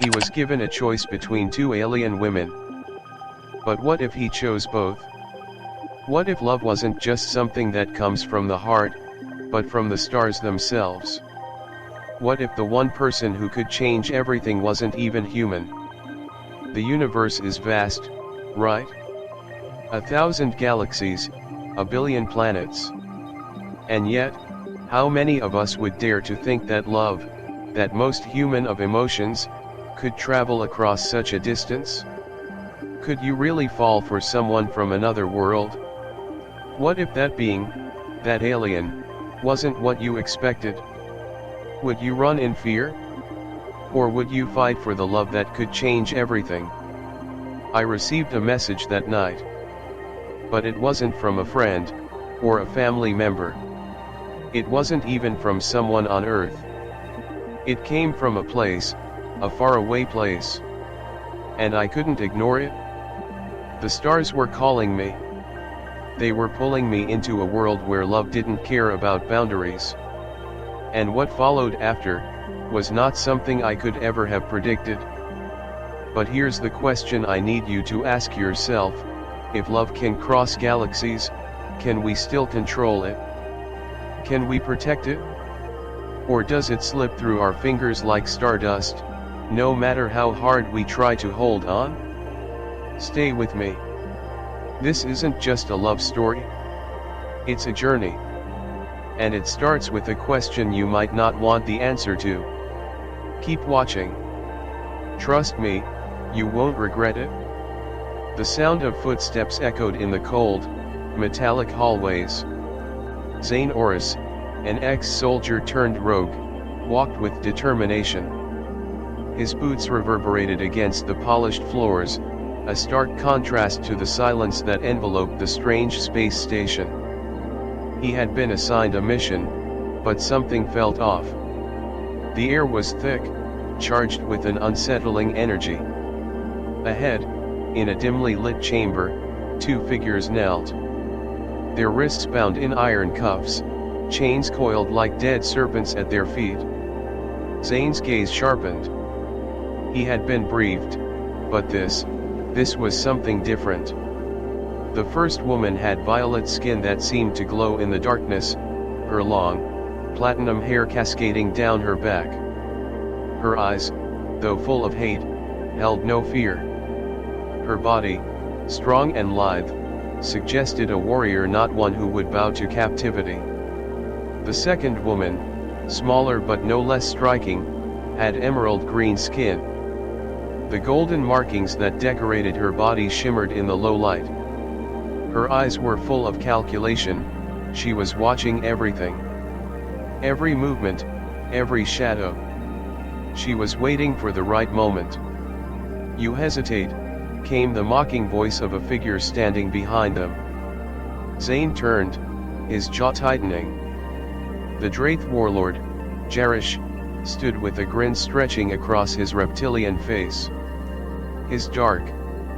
He was given a choice between two alien women. But what if he chose both? What if love wasn't just something that comes from the heart, but from the stars themselves? What if the one person who could change everything wasn't even human? The universe is vast, right? 1,000 galaxies, a billion planets. And yet, how many of us would dare to think that love, that most human of emotions, could travel across such a distance? Could you really fall for someone from another world? What if that being, that alien, wasn't what you expected? Would you run in fear? Or would you fight for the love that could change everything? I received a message that night. But it wasn't from a friend, or a family member. It wasn't even from someone on Earth. It came from a place, a faraway place. And I couldn't ignore it. The stars were calling me. They were pulling me into a world where love didn't care about boundaries. And what followed after, was not something I could ever have predicted. But here's the question I need you to ask yourself: if love can cross galaxies, can we still control it? Can we protect it? Or does it slip through our fingers like stardust, no matter how hard we try to hold on? Stay with me. This isn't just a love story. It's a journey. And it starts with a question you might not want the answer to. Keep watching. Trust me, you won't regret it. The sound of footsteps echoed in the cold, metallic hallways. Zane Orris, an ex-soldier turned rogue, walked with determination. His boots reverberated against the polished floors, a stark contrast to the silence that enveloped the strange space station. He had been assigned a mission, but something felt off. The air was thick, charged with an unsettling energy. Ahead, in a dimly lit chamber, two figures knelt. Their wrists bound in iron cuffs, chains coiled like dead serpents at their feet. Zane's gaze sharpened. He had been briefed, but this was something different. The first woman had violet skin that seemed to glow in the darkness, her long, platinum hair cascading down her back. Her eyes, though full of hate, held no fear. Her body, strong and lithe, suggested a warrior, not one who would bow to captivity. The second woman, smaller but no less striking, had emerald green skin. The golden markings that decorated her body shimmered in the low light. Her eyes were full of calculation. She was watching everything. Every movement, every shadow. She was waiting for the right moment. "You hesitate," came the mocking voice of a figure standing behind them. Zane turned, his jaw tightening. The Draith warlord, Jarish, stood with a grin stretching across his reptilian face. His dark,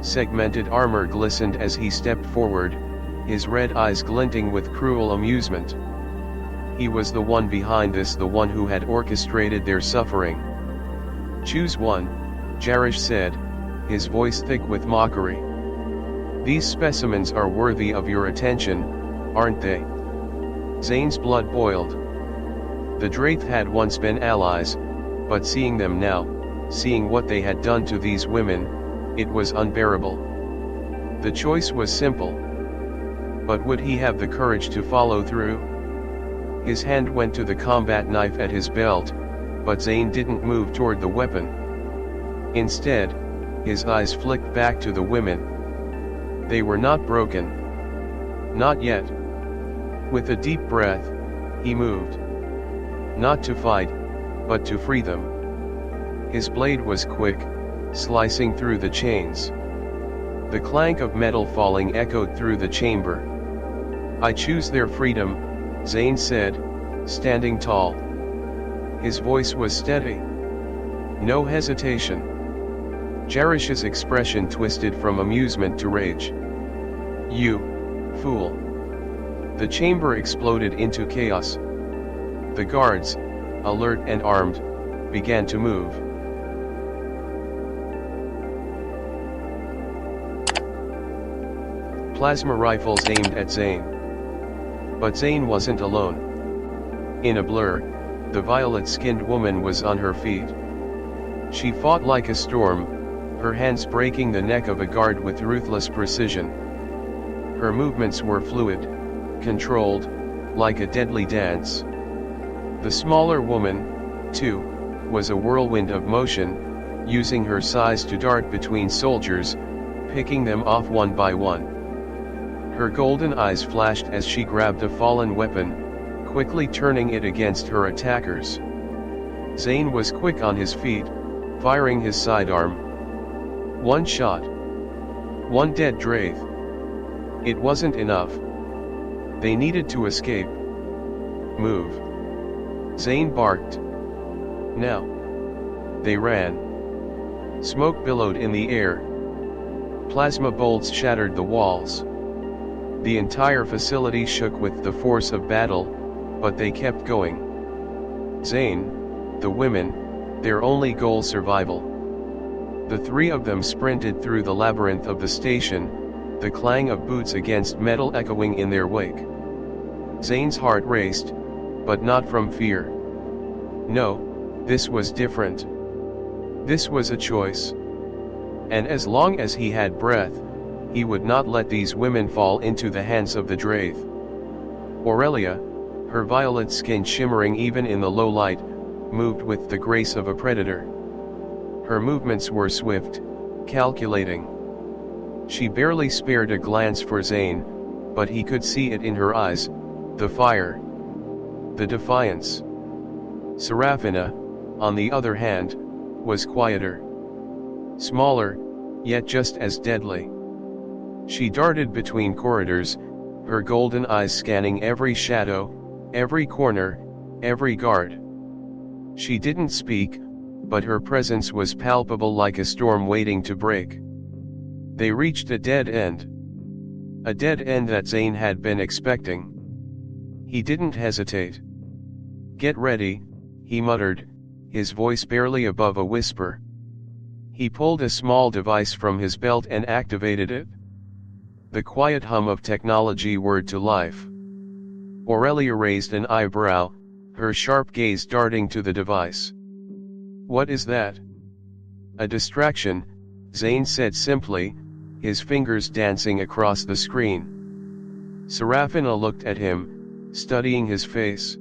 segmented armor glistened as he stepped forward, his red eyes glinting with cruel amusement. He was the one behind this, the one who had orchestrated their suffering. "Choose one," Jarish said, his voice thick with mockery. "These specimens are worthy of your attention, aren't they?" Zane's blood boiled. The Draith had once been allies, but seeing them now, seeing what they had done to these women, it was unbearable. The choice was simple. But would he have the courage to follow through? His hand went to the combat knife at his belt, but Zane didn't move toward the weapon. Instead, his eyes flicked back to the women. They were not broken. Not yet. With a deep breath, he moved. Not to fight, but to free them. His blade was quick, slicing through the chains. The clank of metal falling echoed through the chamber. "I choose their freedom," Zane said, standing tall. His voice was steady. No hesitation. Jarish's expression twisted from amusement to rage. "You fool." The chamber exploded into chaos. The guards, alert and armed, began to move. plasma rifles aimed at Zane. But Zane wasn't alone. In a blur, the violet-skinned woman was on her feet. She fought like a storm, her hands breaking the neck of a guard with ruthless precision. Her movements were fluid, controlled, like a deadly dance. The smaller woman, too, was a whirlwind of motion, using her size to dart between soldiers, picking them off one by one. Her golden eyes flashed as she grabbed a fallen weapon, quickly turning it against her attackers. Zane was quick on his feet, firing his sidearm. One shot. One dead Draith. It wasn't enough. They needed to escape. Move. Zane barked. Now. They ran. Smoke billowed in the air. Plasma bolts shattered the walls. The entire facility shook with the force of battle, but they kept going. Zane, the women, their only goal survival. The three of them sprinted through the labyrinth of the station, the clang of boots against metal echoing in their wake. Zane's heart raced, but not from fear. No, this was different. This was a choice. And as long as he had breath, he would not let these women fall into the hands of the Draith. Aurelia, her violet skin shimmering even in the low light, moved with the grace of a predator. Her movements were swift, calculating. She barely spared a glance for Zane, but he could see it in her eyes, the fire, the defiance. Serafina, on the other hand, was quieter. Smaller, yet just as deadly. She darted between corridors, her golden eyes scanning every shadow, every corner, every guard. She didn't speak, but her presence was palpable like a storm waiting to break. They reached a dead end. A dead end that Zane had been expecting. He didn't hesitate. Get ready, he muttered, his voice barely above a whisper. He pulled a small device from his belt and activated it. The quiet hum of technology whirred to life. Aurelia raised an eyebrow, her sharp gaze darting to the device. What is that? A distraction, Zane said simply, his fingers dancing across the screen. Serafina looked at him, studying his face.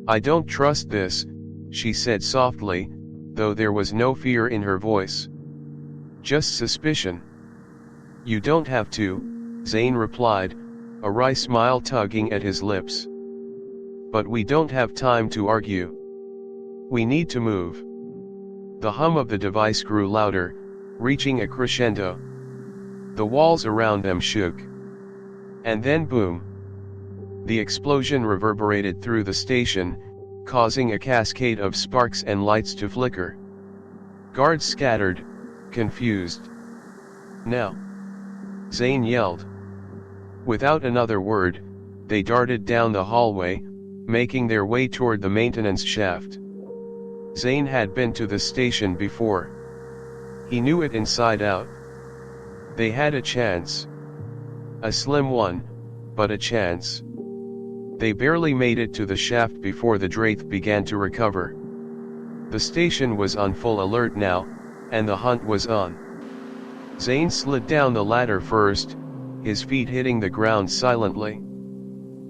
I don't trust this, she said softly, though there was no fear in her voice. Just suspicion. You don't have to, Zane replied, a wry smile tugging at his lips. But we don't have time to argue. We need to move. The hum of the device grew louder, reaching a crescendo. The walls around them shook. And then boom. The explosion reverberated through the station, causing a cascade of sparks and lights to flicker. Guards scattered, confused. Now! Zane yelled. Without another word, they darted down the hallway, making their way toward the maintenance shaft. Zane had been to the station before. He knew it inside out. They had a chance. A slim one, but a chance. They barely made it to the shaft before the Draith began to recover. The station was on full alert now, and the hunt was on. Zane slid down the ladder first, his feet hitting the ground silently.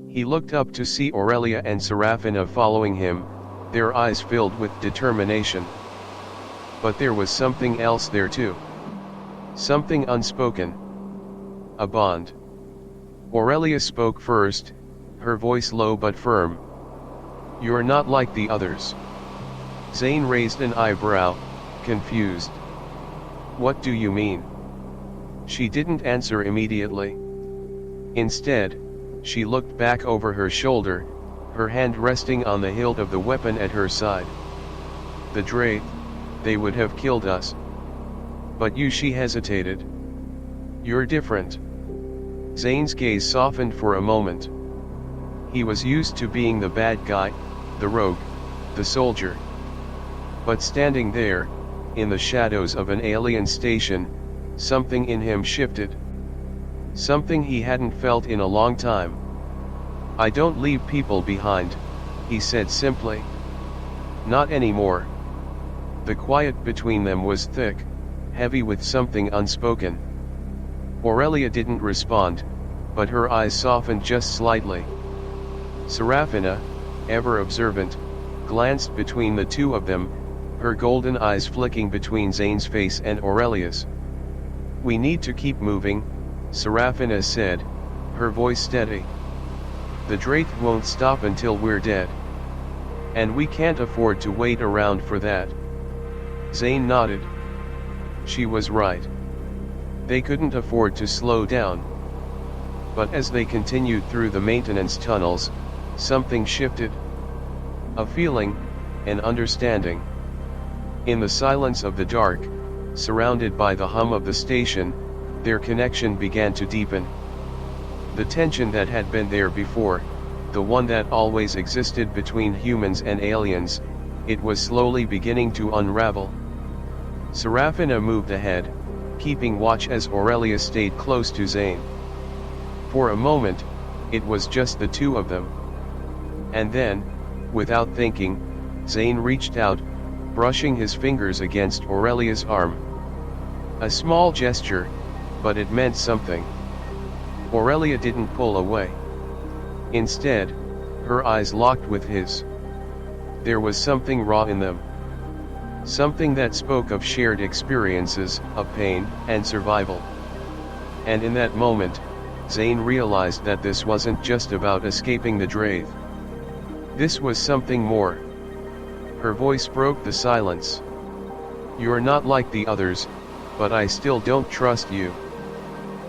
He looked up to see Aurelia and Serafina following him, their eyes filled with determination. But there was something else there too. Something unspoken. A bond. Aurelia spoke first, her voice low but firm. You're not like the others. Zane raised an eyebrow, confused. What do you mean? She didn't answer immediately. Instead, she looked back over her shoulder, her hand resting on the hilt of the weapon at her side. The Draith, they would have killed us. But you, she hesitated. You're different. Zane's gaze softened for a moment. He was used to being the bad guy, the rogue, the soldier. But standing there, in the shadows of an alien station, something in him shifted. something he hadn't felt in a long time. "I don't leave people behind," he said simply. "Not anymore." The quiet between them was thick, heavy with something unspoken. Aurelia didn't respond, but her eyes softened just slightly. Serafina, ever observant, glanced between the two of them, her golden eyes flicking between Zane's face and Aurelia's. "We need to keep moving," Serafina said, her voice steady. "The Draith won't stop until we're dead. And we can't afford to wait around for that." Zane nodded. She was right. They couldn't afford to slow down. But as they continued through the maintenance tunnels, something shifted. A feeling, an understanding. In the silence of the dark, surrounded by the hum of the station, their connection began to deepen. The tension that had been there before, the one that always existed between humans and aliens, it was slowly beginning to unravel. Serafina moved ahead, keeping watch as Aurelia stayed close to Zane. For a moment, it was just the two of them. And then, without thinking, Zane reached out, brushing his fingers against Aurelia's arm. A small gesture, but it meant something. Aurelia didn't pull away. Instead, her eyes locked with his. There was something raw in them. Something that spoke of shared experiences, of pain, and survival. And in that moment, Zane realized that this wasn't just about escaping the Draith. This was something more. Her voice broke the silence. "You're not like the others, but I still don't trust you."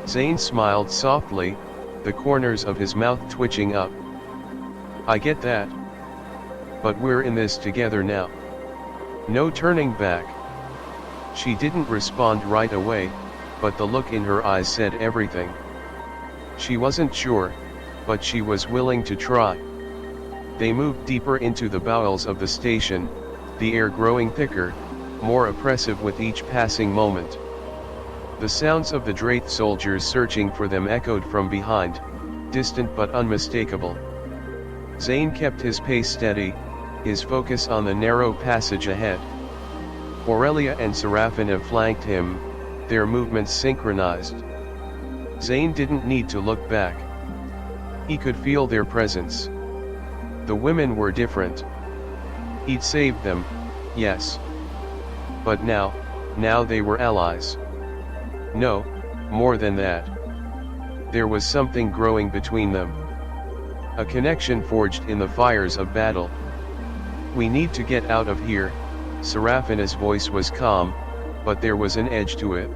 Zane smiled softly, the corners of his mouth twitching up. "I get that. But we're in this together now. No turning back." She didn't respond right away, but the look in her eyes said everything. She wasn't sure, but she was willing to try. They moved deeper into the bowels of the station, the air growing thicker, more oppressive with each passing moment. The sounds of the Draith soldiers searching for them echoed from behind, distant but unmistakable. Zane kept his pace steady, his focus on the narrow passage ahead. Aurelia and Serafina flanked him, their movements synchronized. Zane didn't need to look back. He could feel their presence. The women were different. He'd saved them, yes. But now they were allies. No, more than that. There was something growing between them. A connection forged in the fires of battle. "We need to get out of here," Serafina's voice was calm, but there was an edge to it.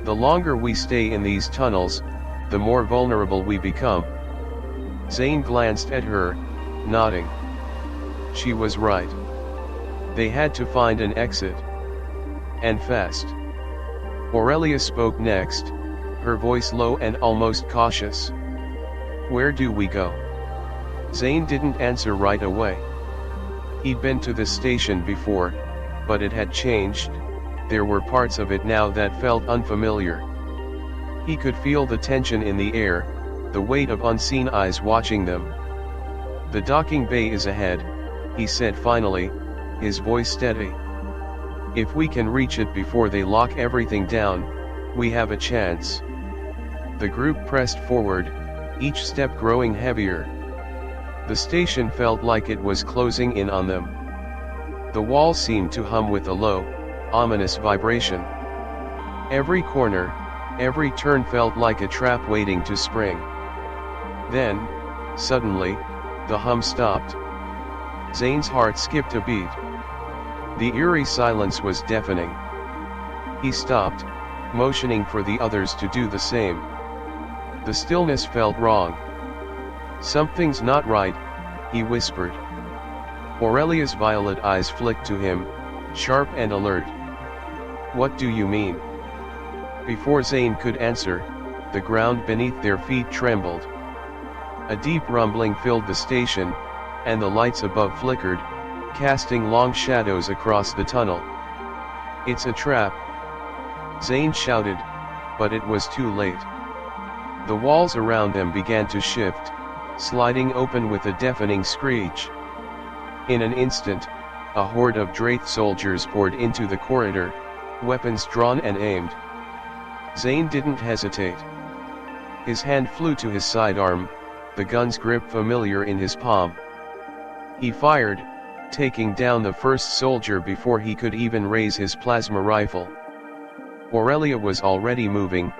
"The longer we stay in these tunnels, the more vulnerable we become." Zane glanced at her, nodding. She was right. They had to find an exit. And fast. Aurelia spoke next, her voice low and almost cautious. "Where do we go?" Zane didn't answer right away. He'd been to this station before, but it had changed. There were parts of it now that felt unfamiliar. He could feel the tension in the air, the weight of unseen eyes watching them. "The docking bay is ahead," he said finally, his voice steady. "If we can reach it before they lock everything down, we have a chance." The group pressed forward, each step growing heavier. The station felt like it was closing in on them. The wall seemed to hum with a low, ominous vibration. Every corner, every turn felt like a trap waiting to spring. Then, suddenly, the hum stopped. Zane's heart skipped a beat. The eerie silence was deafening. He stopped, motioning for the others to do the same. The stillness felt wrong. "Something's not right," he whispered. Aurelia's violet eyes flicked to him, sharp and alert. "What do you mean?" Before Zane could answer, the ground beneath their feet trembled. A deep rumbling filled the station, and the lights above flickered, casting long shadows across the tunnel. "It's a trap!" Zane shouted, but it was too late. The walls around them began to shift, sliding open with a deafening screech. In an instant, a horde of Draith soldiers poured into the corridor, weapons drawn and aimed. Zane didn't hesitate. His hand flew to his sidearm, the gun's grip familiar in his palm. He fired, taking down the first soldier before he could even raise his plasma rifle. Aurelia was already moving,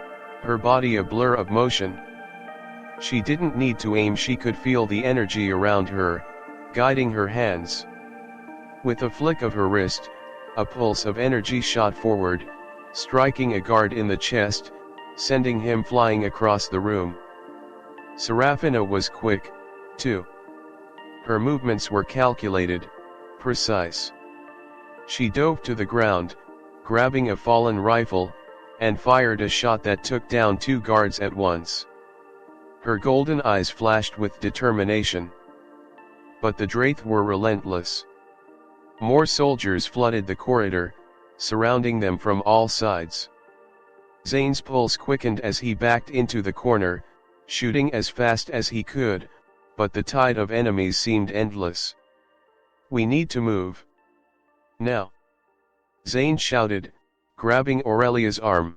her body a blur of motion. She didn't need to aim, she could feel the energy around her, guiding her hands. With a flick of her wrist, a pulse of energy shot forward, striking a guard in the chest, sending him flying across the room. Serafina was quick, too. Her movements were calculated, precise. She dove to the ground, grabbing a fallen rifle, and fired a shot that took down 2 guards at once. Her golden eyes flashed with determination. But the Draith were relentless. More soldiers flooded the corridor, surrounding them from all sides. Zane's pulse quickened as he backed into the corner, shooting as fast as he could, but the tide of enemies seemed endless. "We need to move. Now!" Zane shouted, grabbing Aurelia's arm.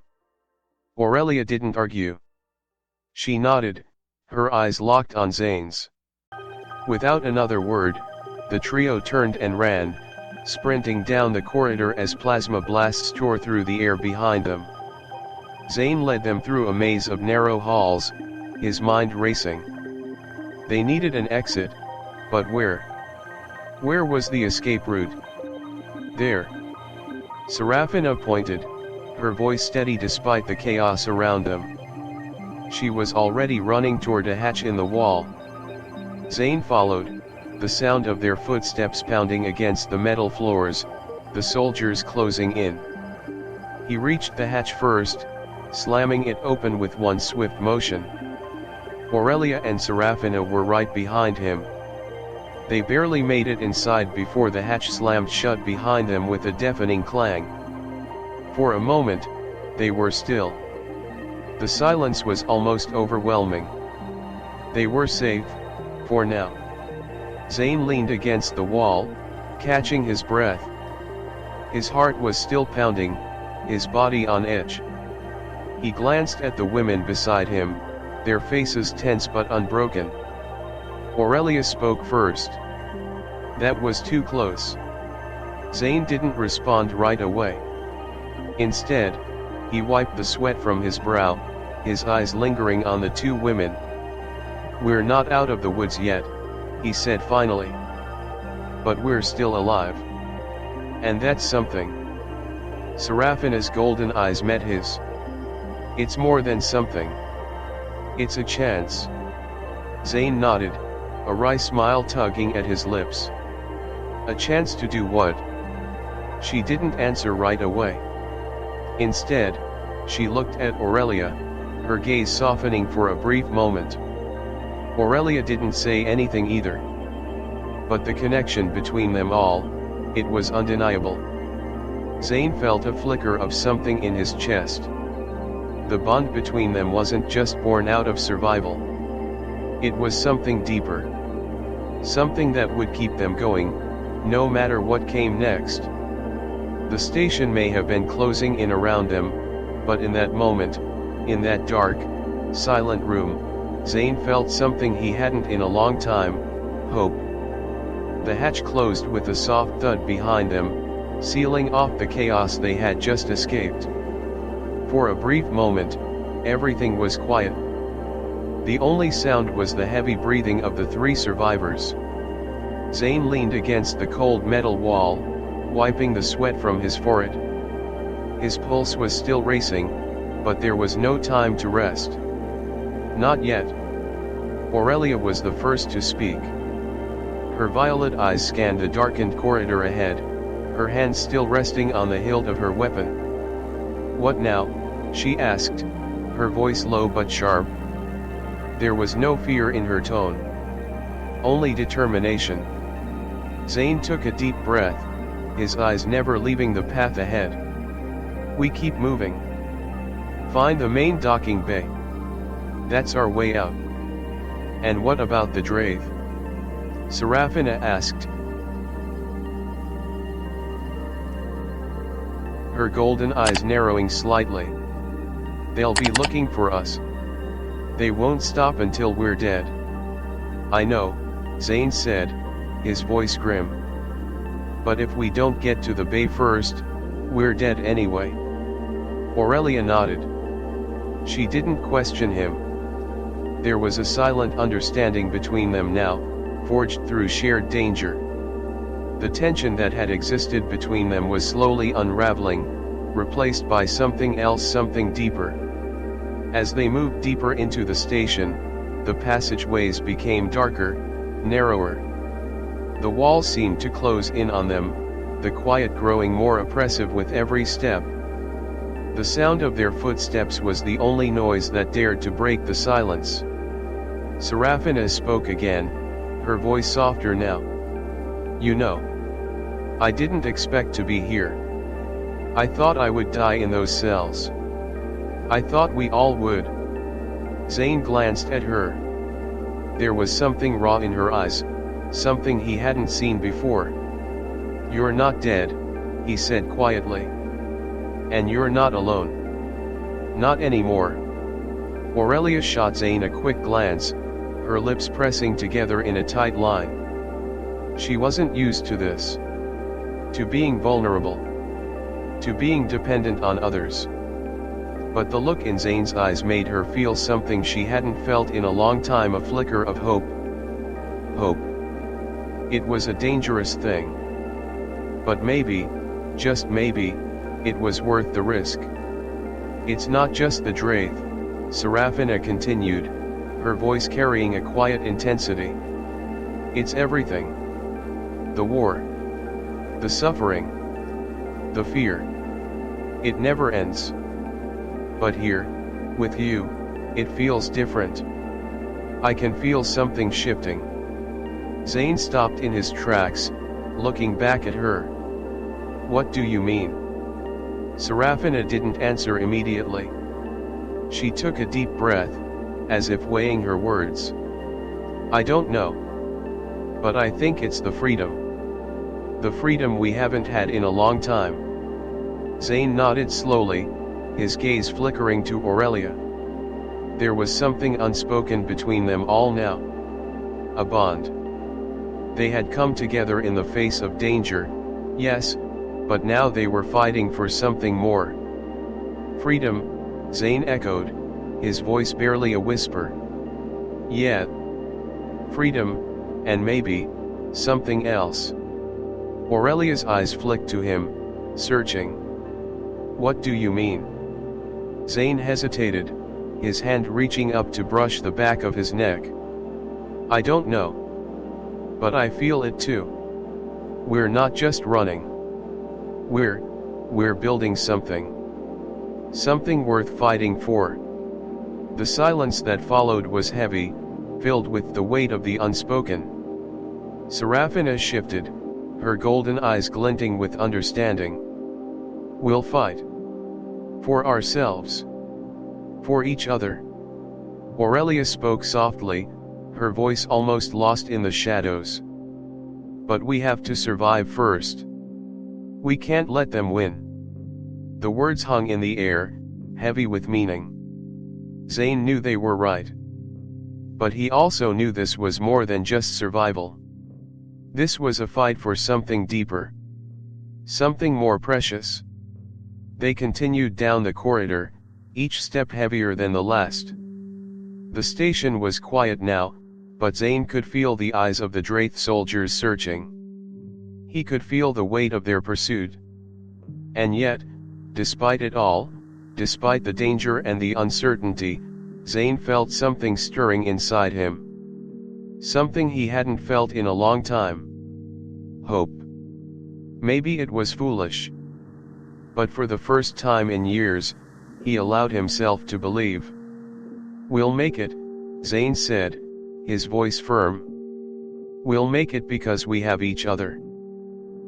Aurelia didn't argue. She nodded, her eyes locked on Zane's. Without another word, the trio turned and ran, sprinting down the corridor as plasma blasts tore through the air behind them. Zane led them through a maze of narrow halls, his mind racing. They needed an exit, but where? Where was the escape route? There. Serafina pointed, her voice steady despite the chaos around them. She was already running toward a hatch in the wall. Zane followed, the sound of their footsteps pounding against the metal floors, the soldiers closing in. He reached the hatch first, slamming it open with one swift motion. Aurelia and Serafina were right behind him. They barely made it inside before the hatch slammed shut behind them with a deafening clang. For a moment, they were still. The silence was almost overwhelming. They were safe, for now. Zane leaned against the wall, catching his breath. His heart was still pounding, his body on edge. He glanced at the women beside him, their faces tense but unbroken. Aurelia spoke first. "That was too close." Zane didn't respond right away. Instead, he wiped the sweat from his brow, his eyes lingering on the 2 women. "We're not out of the woods yet," he said finally. "But we're still alive. And that's something." Serafina's golden eyes met his. "It's more than something. It's a chance." Zane nodded, a wry smile tugging at his lips. "A chance to do what?" She didn't answer right away. Instead, she looked at Aurelia, her gaze softening for a brief moment. Aurelia didn't say anything either. But the connection between them all, it was undeniable. Zane felt a flicker of something in his chest. The bond between them wasn't just born out of survival. It was something deeper. Something that would keep them going, no matter what came next. The station may have been closing in around them, but in that moment, in that dark, silent room, Zane felt something he hadn't in a long time: hope. The hatch closed with a soft thud behind them, sealing off the chaos they had just escaped. For a brief moment, everything was quiet. The only sound was the heavy breathing of the 3 survivors. Zane leaned against the cold metal wall, wiping the sweat from his forehead. His pulse was still racing, but there was no time to rest. Not yet. Aurelia was the first to speak. Her violet eyes scanned the darkened corridor ahead, her hands still resting on the hilt of her weapon. "What now?" she asked, her voice low but sharp. There was no fear in her tone. Only determination. Zane took a deep breath, his eyes never leaving the path ahead. "We keep moving. Find the main docking bay. That's our way out. And what about the Draith? Serafina asked. Her golden eyes narrowing slightly. They'll be looking for us. They won't stop until we're dead. I know, Zane said, his voice grim. But if we don't get to the bay first, we're dead anyway. Aurelia nodded. She didn't question him. There was a silent understanding between them now, forged through shared danger. The tension that had existed between them was slowly unraveling, replaced by something else, something deeper. As they moved deeper into the station, the passageways became darker, narrower. The walls seemed to close in on them, the quiet growing more oppressive with every step. The sound of their footsteps was the only noise that dared to break the silence. Serafina spoke again, her voice softer now. You know, I didn't expect to be here. I thought I would die in those cells. I thought we all would. Zane glanced at her. There was something raw in her eyes, something he hadn't seen before. You're not dead, he said quietly. And you're not alone. Not anymore. Aurelia shot Zane a quick glance, her lips pressing together in a tight line. She wasn't used to this. To being vulnerable. To being dependent on others. But the look in Zane's eyes made her feel something she hadn't felt in a long time, a flicker of hope. Hope. It was a dangerous thing. But maybe, just maybe, it was worth the risk. It's not just the Draith, Serafina continued, her voice carrying a quiet intensity. It's everything. The war. The suffering. The fear. It never ends. But here, with you, it feels different. I can feel something shifting. Zane stopped in his tracks, looking back at her. What do you mean? Serafina didn't answer immediately. She took a deep breath, as if weighing her words. I don't know. But I think it's the freedom. The freedom we haven't had in a long time. Zane nodded slowly, his gaze flickering to Aurelia. There was something unspoken between them all now. A bond. They had come together in the face of danger, yes, but now they were fighting for something more. Freedom, Zane echoed, his voice barely a whisper. Yeah. Freedom, and maybe, something else. Aurelia's eyes flicked to him, searching. What do you mean? Zane hesitated, his hand reaching up to brush the back of his neck. I don't know. But I feel it too. We're not just running. We're building something. Something worth fighting for. The silence that followed was heavy, filled with the weight of the unspoken. Serafina shifted, her golden eyes glinting with understanding. We'll fight. For ourselves. For each other. Aurelia spoke softly, her voice almost lost in the shadows. But we have to survive first. We can't let them win. The words hung in the air, heavy with meaning. Zane knew they were right. But he also knew this was more than just survival. This was a fight for something deeper. Something more precious. They continued down the corridor, each step heavier than the last. The station was quiet now, but Zane could feel the eyes of the Draith soldiers searching. He could feel the weight of their pursuit. And yet, despite it all, despite the danger and the uncertainty, Zane felt something stirring inside him. Something he hadn't felt in a long time. Hope. Maybe it was foolish. But for the first time in years, he allowed himself to believe. We'll make it, Zane said, his voice firm. We'll make it because we have each other.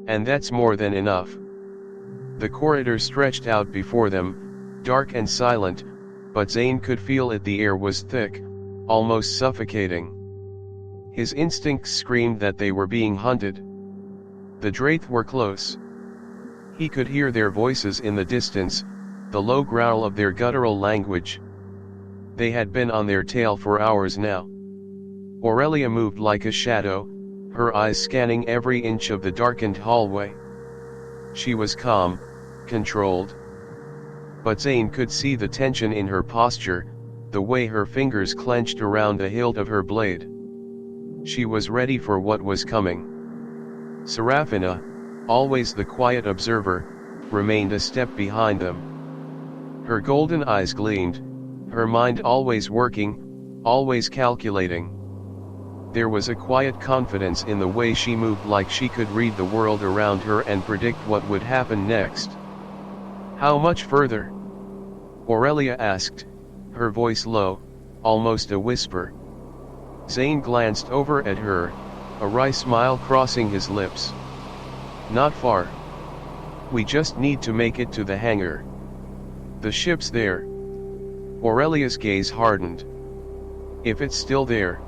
And that's more than enough. The corridor stretched out before them, dark and silent, but Zane could feel it. The air was thick, almost suffocating. His instincts screamed that they were being hunted. The Wraith were close. He could hear their voices in the distance, the low growl of their guttural language. They had been on their tail for hours now. Aurelia moved like a shadow, her eyes scanning every inch of the darkened hallway. She was calm, controlled. But Zane could see the tension in her posture, the way her fingers clenched around the hilt of her blade. She was ready for what was coming. Serafina, always the quiet observer, remained a step behind them. Her golden eyes gleamed, her mind always working, always calculating. There was a quiet confidence in the way she moved, like she could read the world around her and predict what would happen next. "How much further?" Aurelia asked, her voice low, almost a whisper. Zane glanced over at her, a wry smile crossing his lips. "Not far. We just need to make it to the hangar. The ship's there." Aurelia's gaze hardened. "If it's still there."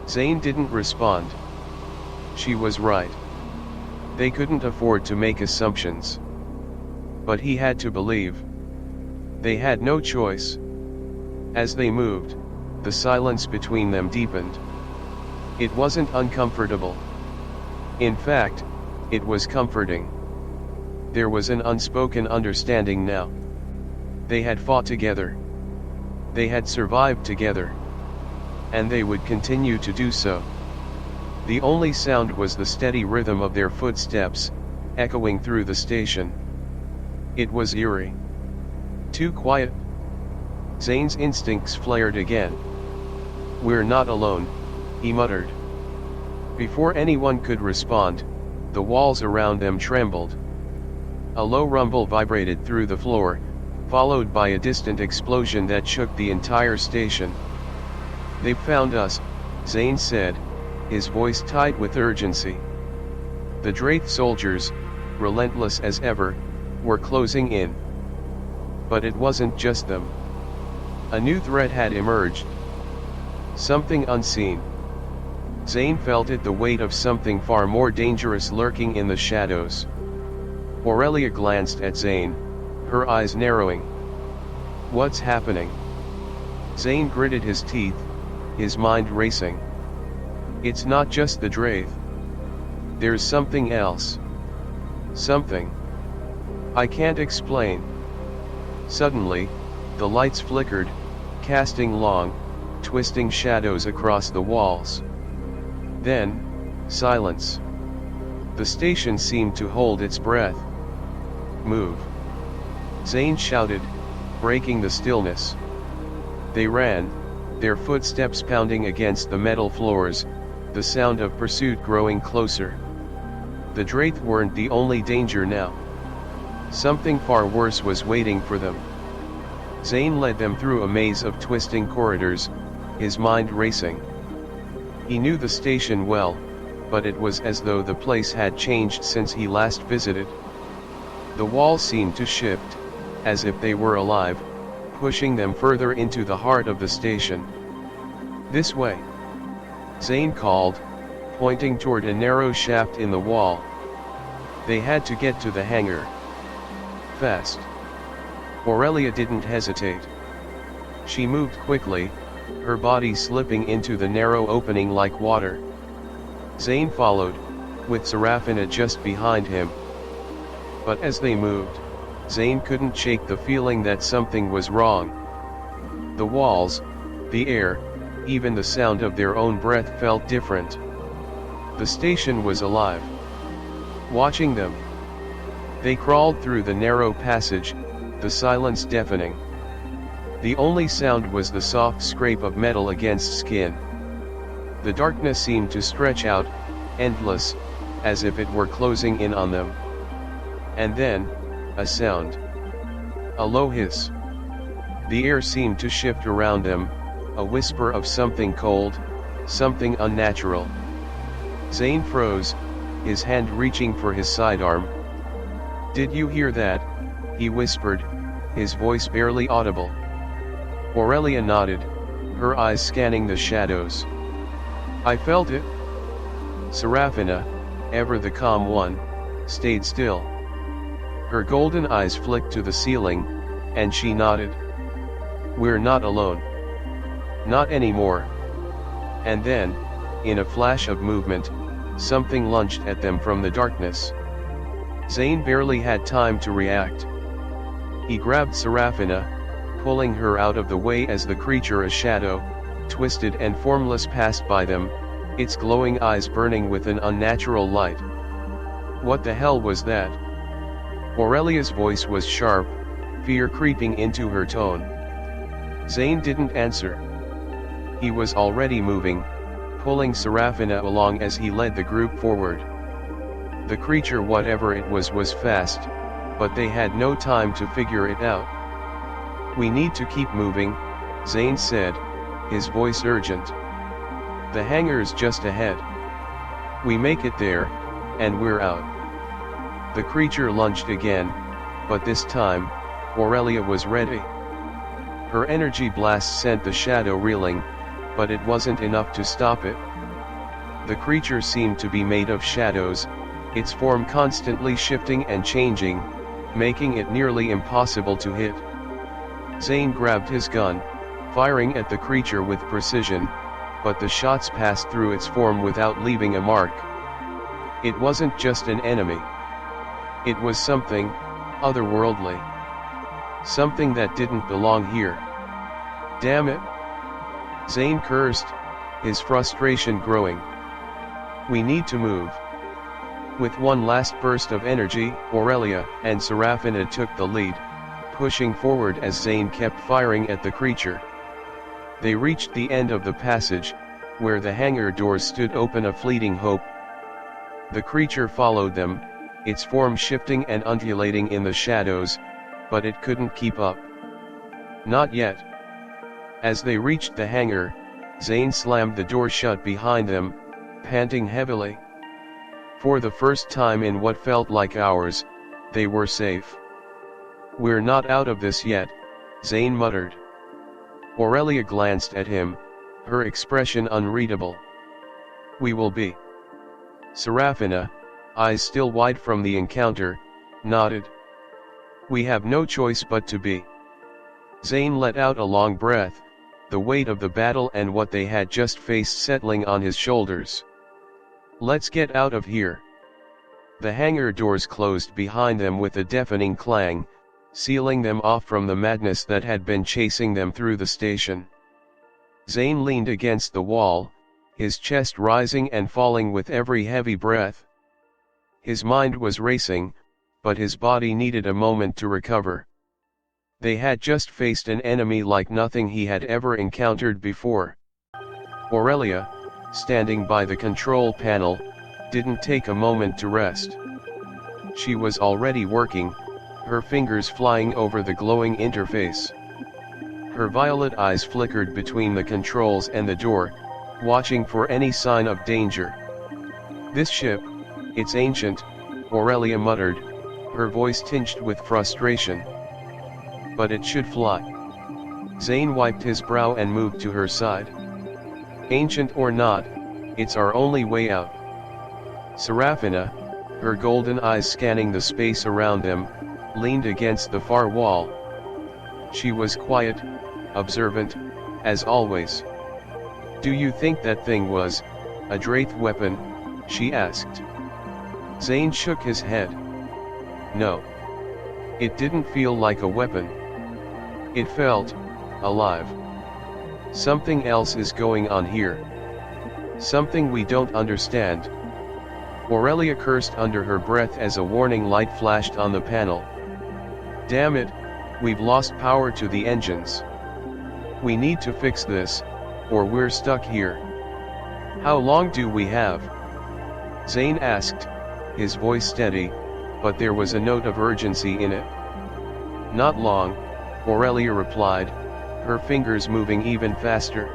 Zane didn't respond. She was right. They couldn't afford to make assumptions. But he had to believe. They had no choice. As they moved, the silence between them deepened. It wasn't uncomfortable. In fact, it was comforting. There was an unspoken understanding now. They had fought together. They had survived together. And they would continue to do so. The only sound was the steady rhythm of their footsteps, echoing through the station. It was eerie. Too quiet. Zane's instincts flared again. "We're not alone," he muttered. Before anyone could respond, the walls around them trembled. A low rumble vibrated through the floor, followed by a distant explosion that shook the entire station. "They've found us," Zane said, his voice tight with urgency. The Wraith soldiers, relentless as ever, were closing in. But it wasn't just them. A new threat had emerged. Something unseen. Zane felt it, the weight of something far more dangerous lurking in the shadows. Aurelia glanced at Zane, her eyes narrowing. "What's happening?" Zane gritted his teeth, his mind racing. "It's not just the Wraith. There's something else. Something I can't explain." Suddenly, the lights flickered, casting long, twisting shadows across the walls. Then, silence. The station seemed to hold its breath. "Move!" Zane shouted, breaking the stillness. They ran, their footsteps pounding against the metal floors, the sound of pursuit growing closer. The Wraith weren't the only danger now. Something far worse was waiting for them. Zane led them through a maze of twisting corridors, his mind racing. He knew the station well, but it was as though the place had changed since he last visited. The walls seemed to shift, as if they were alive, pushing them further into the heart of the station. "This way," Zane called, pointing toward a narrow shaft in the wall. They had to get to the hangar. Fast. Aurelia didn't hesitate. She moved quickly, her body slipping into the narrow opening like water. Zane followed, with Serafina just behind him. But as they moved, Zane couldn't shake the feeling that something was wrong. The walls, the air, even the sound of their own breath felt different. The station was alive. Watching them. They crawled through the narrow passage, the silence deafening. The only sound was the soft scrape of metal against skin. The darkness seemed to stretch out, endless, as if it were closing in on them. And then, a sound. A low hiss. The air seemed to shift around them, a whisper of something cold, something unnatural. Zane froze, his hand reaching for his sidearm. "Did you hear that?" he whispered, his voice barely audible. Aurelia nodded, her eyes scanning the shadows. I felt it. Serafina, ever the calm one, stayed still. Her golden eyes flicked to the ceiling, and she nodded. We're not alone. Not anymore. And then, in a flash of movement, something lunged at them from the darkness. Zane barely had time to react. He grabbed Serafina, pulling her out of the way as the creature, a shadow, twisted and formless, passed by them, its glowing eyes burning with an unnatural light. What the hell was that? Aurelia's voice was sharp, fear creeping into her tone. Zane didn't answer. He was already moving, pulling Serafina along as he led the group forward. The creature, whatever it was fast, but they had no time to figure it out. We need to keep moving, Zane said, his voice urgent. The hangar's just ahead. We make it there, and we're out. The creature lunged again, but this time, Aurelia was ready. Her energy blast sent the shadow reeling, but it wasn't enough to stop it. The creature seemed to be made of shadows, its form constantly shifting and changing, making it nearly impossible to hit. Zane grabbed his gun, firing at the creature with precision, but the shots passed through its form without leaving a mark. It wasn't just an enemy. It was something otherworldly. Something that didn't belong here. Damn it! Zane cursed, his frustration growing. We need to move. With one last burst of energy, Aurelia and Serafina took the lead, pushing forward as Zane kept firing at the creature. They reached the end of the passage, where the hangar doors stood open, a fleeting hope. The creature followed them, its form shifting and undulating in the shadows, but it couldn't keep up. Not yet. As they reached the hangar, Zane slammed the door shut behind them, panting heavily. For the first time in what felt like hours, they were safe. We're not out of this yet, Zane muttered. Aurelia glanced at him, her expression unreadable. We will be. Serafina, eyes still wide from the encounter, nodded. We have no choice but to be. Zane let out a long breath, the weight of the battle and what they had just faced settling on his shoulders. Let's get out of here. The hangar doors closed behind them with a deafening clang, sealing them off from the madness that had been chasing them through the station. Zane leaned against the wall, his chest rising and falling with every heavy breath. His mind was racing, but his body needed a moment to recover. They had just faced an enemy like nothing he had ever encountered before. Aurelia, standing by the control panel, didn't take a moment to rest. She was already working, her fingers flying over the glowing interface. Her violet eyes flickered between the controls and the door, watching for any sign of danger. This ship, it's ancient, Aurelia muttered, her voice tinged with frustration. But it should fly. Zane wiped his brow and moved to her side. Ancient or not, it's our only way out. Serafina, her golden eyes scanning the space around them, leaned against the far wall. She was quiet, observant, as always. Do you think that thing was a Draith weapon? She asked. Zane shook his head. No. It didn't feel like a weapon. It felt alive. Something else is going on here. Something we don't understand. Aurelia cursed under her breath as a warning light flashed on the panel. Damn it, we've lost power to the engines. We need to fix this, or we're stuck here. How long do we have? Zane asked, his voice steady, but there was a note of urgency in it. Not long, Aurelia replied, her fingers moving even faster.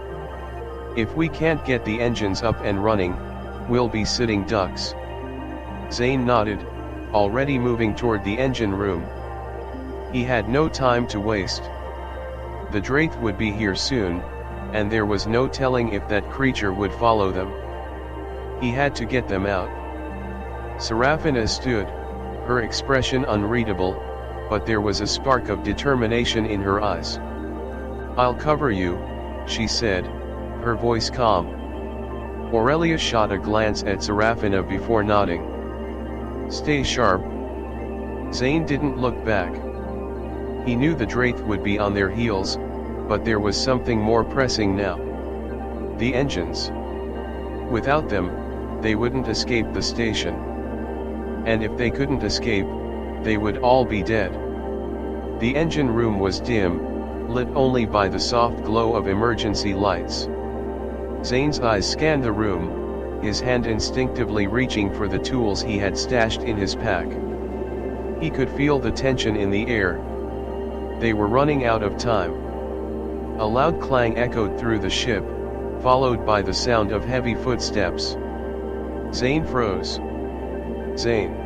If we can't get the engines up and running, we'll be sitting ducks. Zane nodded, already moving toward the engine room. He had no time to waste. The Draith would be here soon, and there was no telling if that creature would follow them. He had to get them out. Serafina stood, her expression unreadable, but there was a spark of determination in her eyes. "I'll cover you," she said, her voice calm. Aurelia shot a glance at Serafina before nodding. "Stay sharp." Zane didn't look back. He knew the Draith would be on their heels, but there was something more pressing now. The engines. Without them, they wouldn't escape the station. And if they couldn't escape, they would all be dead. The engine room was dim, lit only by the soft glow of emergency lights. Zane's eyes scanned the room, his hand instinctively reaching for the tools he had stashed in his pack. He could feel the tension in the air. They were running out of time. A loud clang echoed through the ship, followed by the sound of heavy footsteps. Zane froze. "Zane."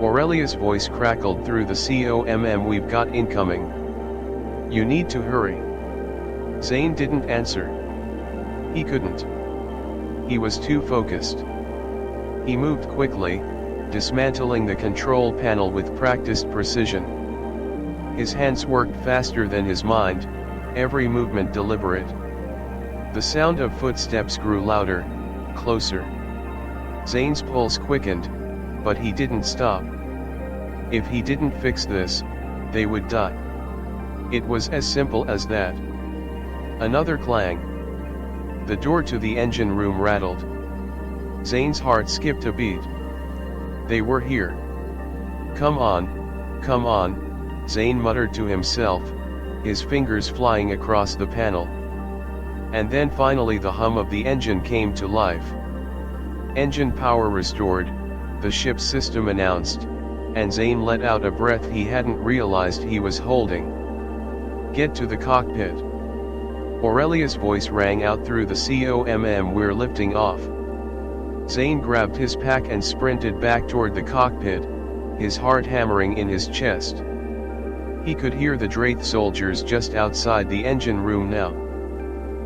Aurelia's voice crackled through the COMM. "We've got incoming. You need to hurry." Zane didn't answer. He couldn't. He was too focused. He moved quickly, dismantling the control panel with practiced precision. His hands worked faster than his mind, every movement deliberate. The sound of footsteps grew louder, closer. Zane's pulse quickened, but he didn't stop. If he didn't fix this, they would die. It was as simple as that. Another clang. The door to the engine room rattled. Zane's heart skipped a beat. They were here. Come on, Zane muttered to himself, his fingers flying across the panel. And then finally the hum of the engine came to life. "Engine power restored," the ship's system announced, and Zane let out a breath he hadn't realized he was holding. "Get to the cockpit." Aurelia's voice rang out through the COMM. "We're lifting off." Zane grabbed his pack and sprinted back toward the cockpit, his heart hammering in his chest. He could hear the Draith soldiers just outside the engine room now.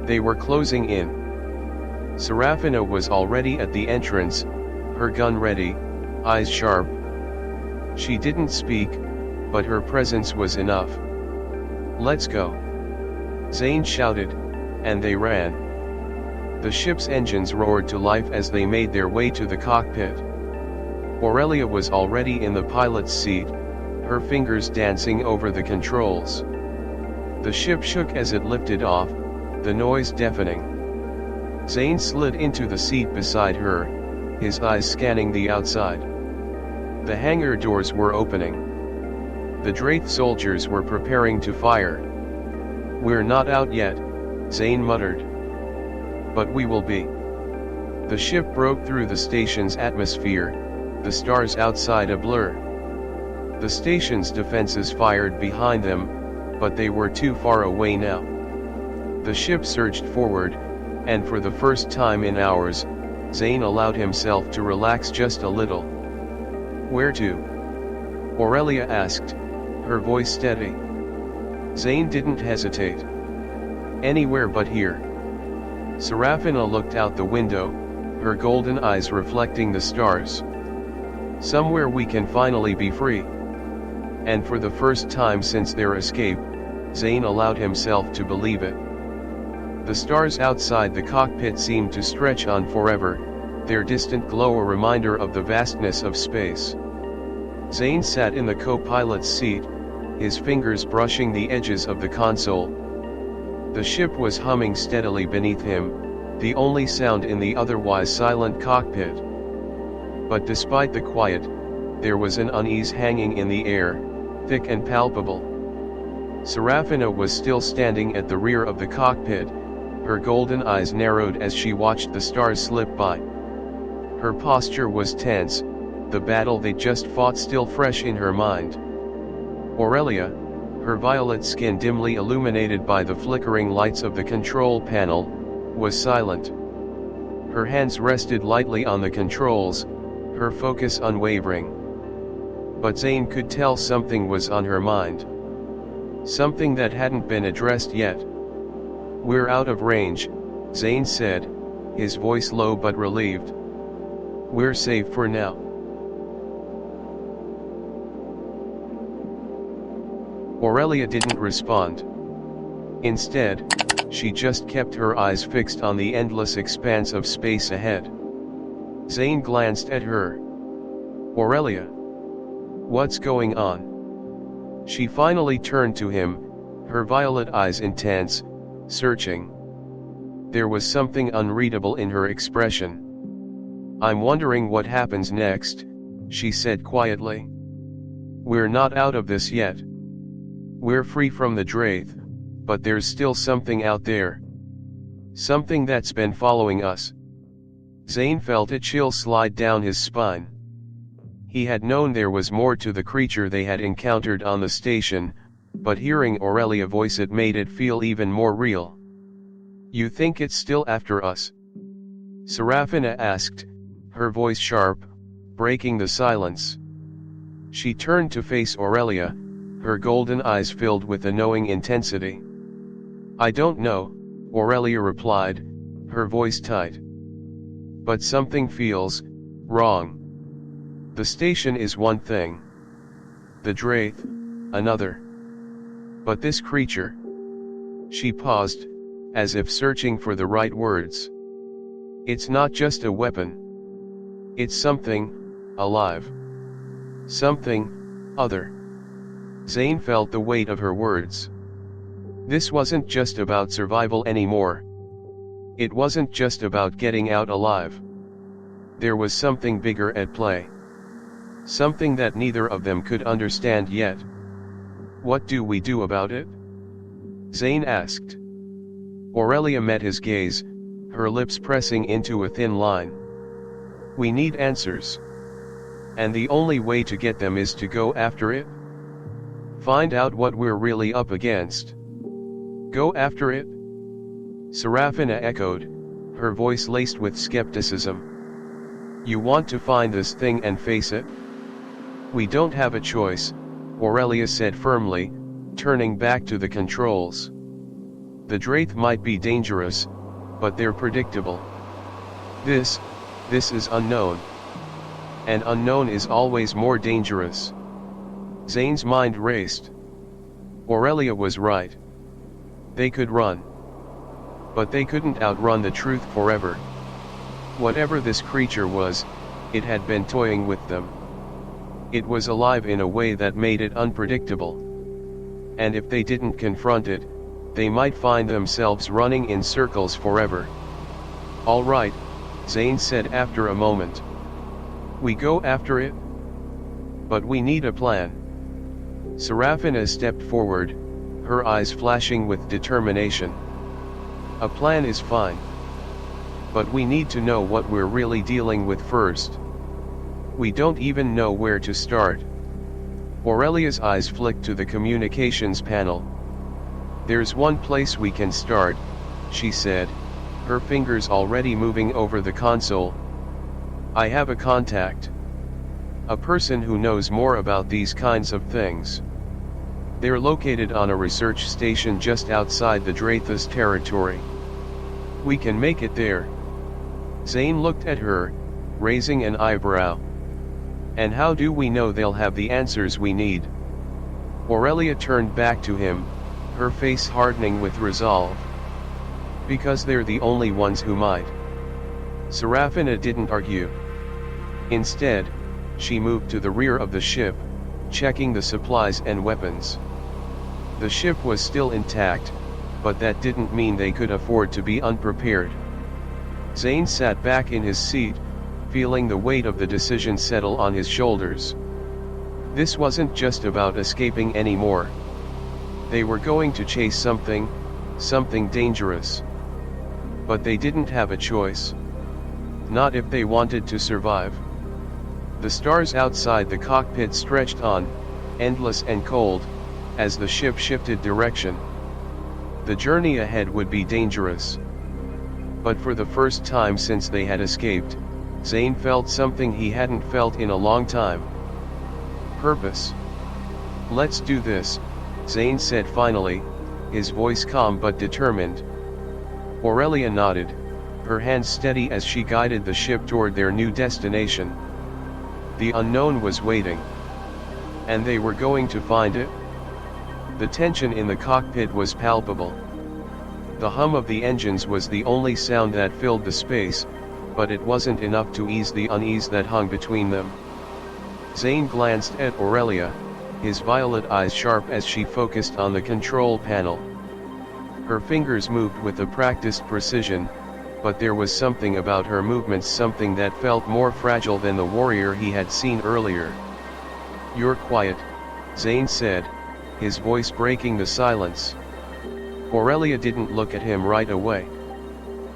They were closing in. Serafina was already at the entrance, her gun ready, eyes sharp. She didn't speak, but her presence was enough. "Let's go," Zane shouted, and they ran. The ship's engines roared to life as they made their way to the cockpit. Aurelia was already in the pilot's seat, her fingers dancing over the controls. The ship shook as it lifted off, the noise deafening. Zane slid into the seat beside her, his eyes scanning the outside. The hangar doors were opening. The Draith soldiers were preparing to fire. "We're not out yet," Zane muttered. "But we will be." The ship broke through the station's atmosphere, the stars outside a blur. The station's defenses fired behind them, but they were too far away now. The ship surged forward, and for the first time in hours, Zane allowed himself to relax just a little. "Where to?" Aurelia asked, her voice steady. Zane didn't hesitate. "Anywhere but here." Serafina looked out the window, her golden eyes reflecting the stars. "Somewhere we can finally be free." And for the first time since their escape, Zane allowed himself to believe it. The stars outside the cockpit seemed to stretch on forever, their distant glow a reminder of the vastness of space. Zane sat in the co-pilot's seat, his fingers brushing the edges of the console. The ship was humming steadily beneath him, the only sound in the otherwise silent cockpit. But despite the quiet, there was an unease hanging in the air, thick and palpable. Serafina was still standing at the rear of the cockpit, her golden eyes narrowed as she watched the stars slip by. Her posture was tense, the battle they just fought still fresh in her mind. Aurelia, her violet skin dimly illuminated by the flickering lights of the control panel, was silent. Her hands rested lightly on the controls, her focus unwavering. But Zane could tell something was on her mind. something that hadn't been addressed yet. "We're out of range," Zane said, his voice low but relieved. "We're safe for now." Aurelia didn't respond. Instead, she just kept her eyes fixed on the endless expanse of space ahead. Zane glanced at her. "Aurelia? What's going on?" She finally turned to him, her violet eyes intense, searching. There was something unreadable in her expression. "I'm wondering what happens next," she said quietly. "We're not out of this yet. We're free from the Draith, but there's still something out there. Something that's been following us." Zane felt a chill slide down his spine. He had known there was more to the creature they had encountered on the station, but hearing Aurelia voice it made it feel even more real. "You think it's still after us?" Serafina asked, her voice sharp, breaking the silence. She turned to face Aurelia, her golden eyes filled with a knowing intensity. "I don't know," Aurelia replied, her voice tight. "But something feels wrong. The station is one thing. The Draith, another. But this creature..." She paused, as if searching for the right words. "It's not just a weapon. It's something alive. Something other." Zane felt the weight of her words. This wasn't just about survival anymore. It wasn't just about getting out alive. There was something bigger at play. Something that neither of them could understand yet. "What do we do about it?" Zane asked. Aurelia met his gaze, her lips pressing into a thin line. "We need answers. And the only way to get them is to go after it. Find out what we're really up against. Go after it?" Serafina echoed, her voice laced with skepticism. "You want to find this thing and face it?" "We don't have a choice," Aurelia said firmly, turning back to the controls. "The Draith might be dangerous, but they're predictable. This is unknown. And unknown is always more dangerous." Zane's mind raced. Aurelia was right. They could run. But they couldn't outrun the truth forever. Whatever this creature was, it had been toying with them. It was alive in a way that made it unpredictable. And if they didn't confront it, they might find themselves running in circles forever. "All right," Zane said after a moment. "We go after it? But we need a plan." Serafina stepped forward, her eyes flashing with determination. "A plan is fine. But we need to know what we're really dealing with first. We don't even know where to start." Aurelia's eyes flicked to the communications panel. "There's one place we can start," she said, her fingers already moving over the console. "I have a contact. A person who knows more about these kinds of things. They're located on a research station just outside the Draith's territory. We can make it there." Zane looked at her, raising an eyebrow. "And how do we know they'll have the answers we need?" Aurelia turned back to him, her face hardening with resolve. "Because they're the only ones who might." Serafina didn't argue. Instead, she moved to the rear of the ship, checking the supplies and weapons. The ship was still intact, but that didn't mean they could afford to be unprepared. Zane sat back in his seat, feeling the weight of the decision settle on his shoulders. This wasn't just about escaping anymore. They were going to chase something dangerous. But they didn't have a choice. Not if they wanted to survive. The stars outside the cockpit stretched on, endless and cold, as the ship shifted direction. The journey ahead would be dangerous. But for the first time since they had escaped, Zane felt something he hadn't felt in a long time. Purpose. "Let's do this," Zane said finally, his voice calm but determined. Aurelia nodded, her hands steady as she guided the ship toward their new destination. The unknown was waiting. And they were going to find it? The tension in the cockpit was palpable. The hum of the engines was the only sound that filled the space, but it wasn't enough to ease the unease that hung between them. Zane glanced at Aurelia, his violet eyes sharp as she focused on the control panel. Her fingers moved with a practiced precision, but there was something about her movements, something that felt more fragile than the warrior he had seen earlier. "You're quiet," Zane said, his voice breaking the silence. Aurelia didn't look at him right away.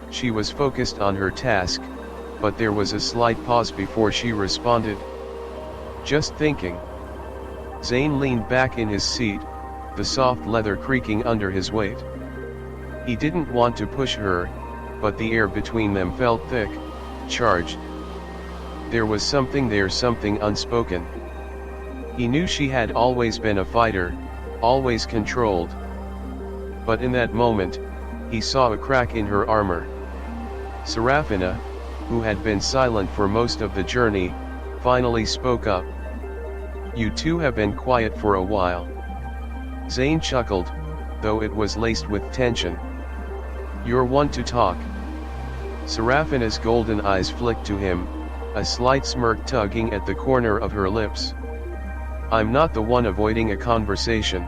She was focused on her task, but there was a slight pause before she responded. "Just thinking." Zane leaned back in his seat, the soft leather creaking under his weight. He didn't want to push her, but the air between them felt thick, charged. There was something there, something unspoken. He knew she had always been a fighter, always controlled. But in that moment, he saw a crack in her armor. Serafina, who had been silent for most of the journey, finally spoke up. "You two have been quiet for a while." Zane chuckled, though it was laced with tension. "You're one to talk." Serafina's golden eyes flicked to him, a slight smirk tugging at the corner of her lips. "I'm not the one avoiding a conversation."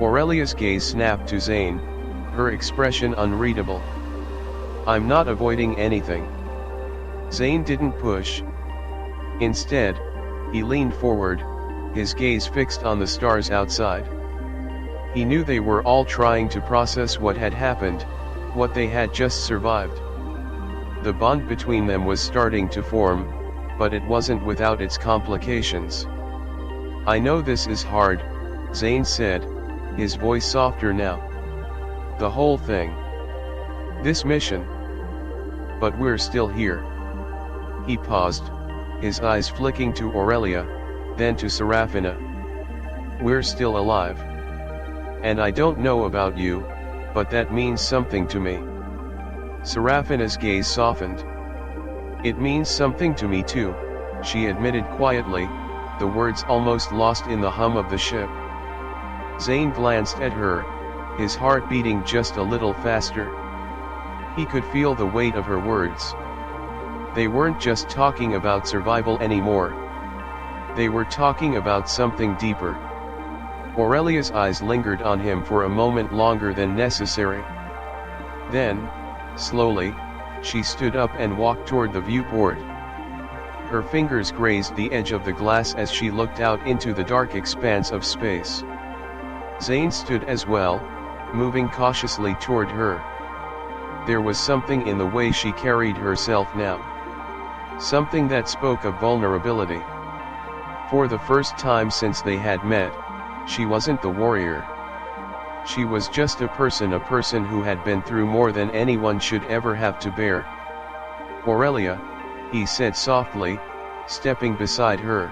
Aurelia's gaze snapped to Zane, her expression unreadable. "I'm not avoiding anything." Zane didn't push. Instead, he leaned forward, his gaze fixed on the stars outside. He knew they were all trying to process what had happened, what they had just survived. The bond between them was starting to form, but it wasn't without its complications. "I know this is hard," Zane said, his voice softer now. "The whole thing. This mission. But we're still here." He paused, his eyes flicking to Aurelia, then to Serafina. "We're still alive. And I don't know about you, but that means something to me." Serafina's gaze softened. "It means something to me too," she admitted quietly, the words almost lost in the hum of the ship. Zane glanced at her, his heart beating just a little faster. He could feel the weight of her words. They weren't just talking about survival anymore. They were talking about something deeper. Aurelia's eyes lingered on him for a moment longer than necessary. Then, slowly, she stood up and walked toward the viewport. Her fingers grazed the edge of the glass as she looked out into the dark expanse of space. Zane stood as well, moving cautiously toward her. There was something in the way she carried herself now. Something that spoke of vulnerability. For the first time since they had met, she wasn't the warrior. She was just a person who had been through more than anyone should ever have to bear. "Aurelia," he said softly, stepping beside her.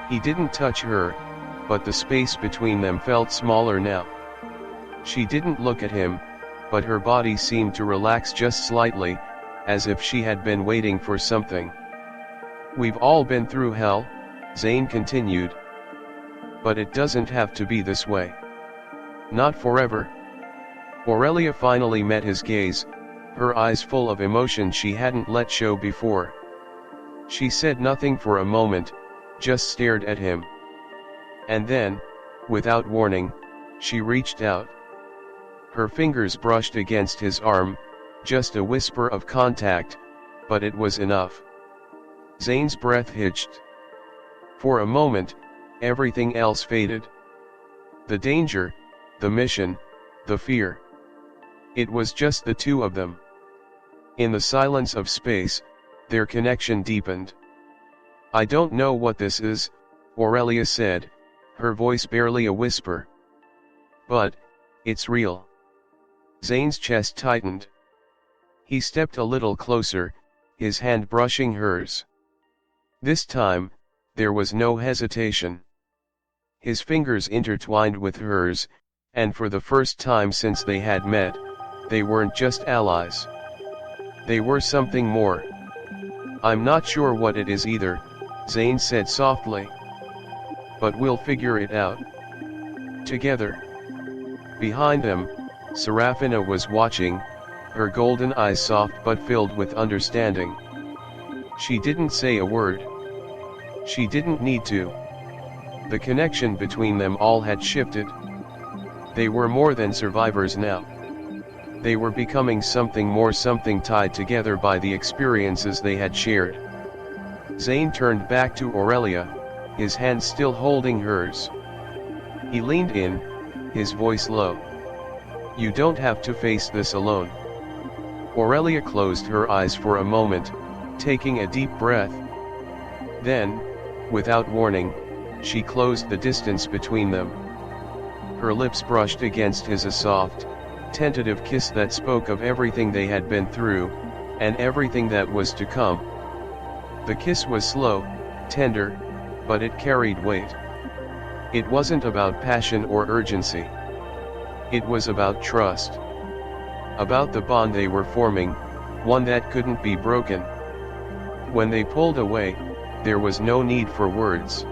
He didn't touch her, but the space between them felt smaller now. She didn't look at him, but her body seemed to relax just slightly, as if she had been waiting for something. "We've all been through hell," Zane continued. "But it doesn't have to be this way. Not forever." Aurelia finally met his gaze, her eyes full of emotion she hadn't let show before. She said nothing for a moment, just stared at him. And then, without warning, she reached out. Her fingers brushed against his arm, just a whisper of contact, but it was enough. Zane's breath hitched. For a moment, everything else faded. The danger, the mission, the fear. It was just the two of them. In the silence of space, their connection deepened. "I don't know what this is," Aurelia said, her voice barely a whisper. "But, it's real." Zane's chest tightened. He stepped a little closer, his hand brushing hers. This time, there was no hesitation. His fingers intertwined with hers, and for the first time since they had met, they weren't just allies. They were something more. "I'm not sure what it is either," Zane said softly. "But we'll figure it out together." Behind them, Serafina was watching, her golden eyes soft but filled with understanding. She didn't say a word. She didn't need to. The connection between them all had shifted. They were more than survivors now. They were becoming something more, something tied together by the experiences they had shared. Zane turned back to Aurelia, his hand still holding hers. He leaned in, his voice low. "You don't have to face this alone." Aurelia closed her eyes for a moment, taking a deep breath. Then, without warning, she closed the distance between them. Her lips brushed against his, a soft, tentative kiss that spoke of everything they had been through, and everything that was to come. The kiss was slow, tender, but it carried weight. It wasn't about passion or urgency. It was about trust. About the bond they were forming, one that couldn't be broken. When they pulled away, there was no need for words.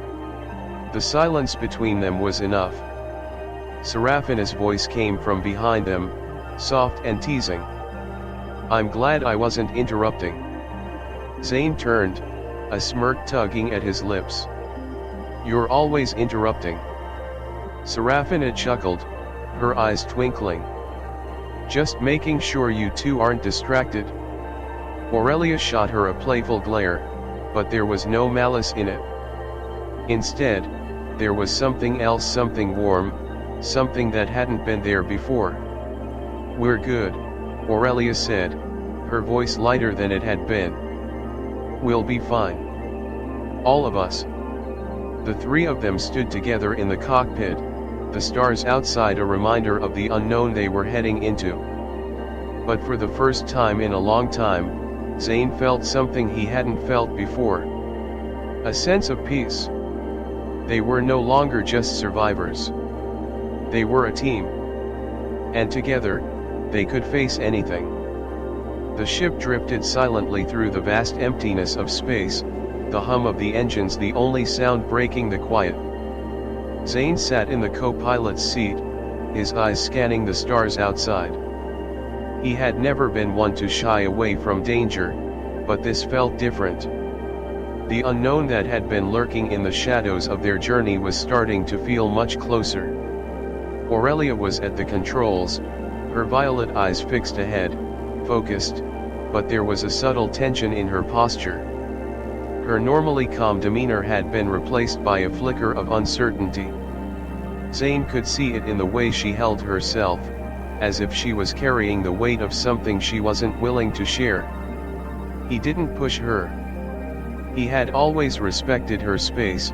The silence between them was enough. Serafina's voice came from behind them, soft and teasing. "I'm glad I wasn't interrupting." Zane turned, a smirk tugging at his lips. "You're always interrupting." Serafina chuckled, her eyes twinkling. "Just making sure you two aren't distracted." Aurelia shot her a playful glare, but there was no malice in it. Instead, there was something else, something warm, something that hadn't been there before. "We're good," Aurelia said, her voice lighter than it had been. "We'll be fine. All of us." The three of them stood together in the cockpit, the stars outside a reminder of the unknown they were heading into. But for the first time in a long time, Zane felt something he hadn't felt before. A sense of peace. They were no longer just survivors. They were a team. And together, they could face anything. The ship drifted silently through the vast emptiness of space, the hum of the engines the only sound breaking the quiet. Zane sat in the co-pilot's seat, his eyes scanning the stars outside. He had never been one to shy away from danger, but this felt different. The unknown that had been lurking in the shadows of their journey was starting to feel much closer. Aurelia was at the controls, her violet eyes fixed ahead, focused, but there was a subtle tension in her posture. Her normally calm demeanor had been replaced by a flicker of uncertainty. Zane could see it in the way she held herself, as if she was carrying the weight of something she wasn't willing to share. He didn't push her. He had always respected her space,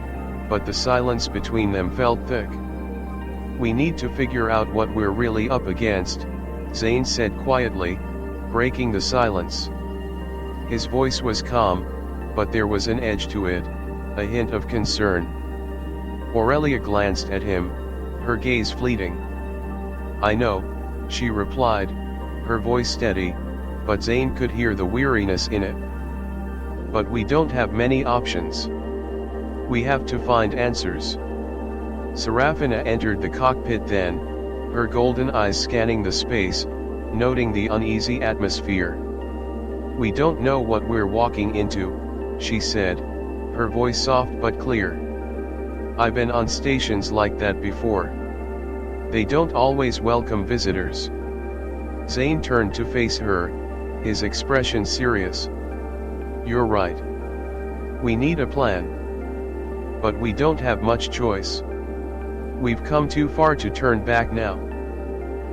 but the silence between them felt thick. "We need to figure out what we're really up against," Zane said quietly, breaking the silence. His voice was calm, but there was an edge to it, a hint of concern. Aurelia glanced at him, her gaze fleeting. "I know," she replied, her voice steady, but Zane could hear the weariness in it. "But we don't have many options. We have to find answers." Serafina entered the cockpit then, her golden eyes scanning the space, noting the uneasy atmosphere. "We don't know what we're walking into," she said, her voice soft but clear. "I've been on stations like that before. They don't always welcome visitors." Zane turned to face her, his expression serious. "You're right. We need a plan. But we don't have much choice. We've come too far to turn back now."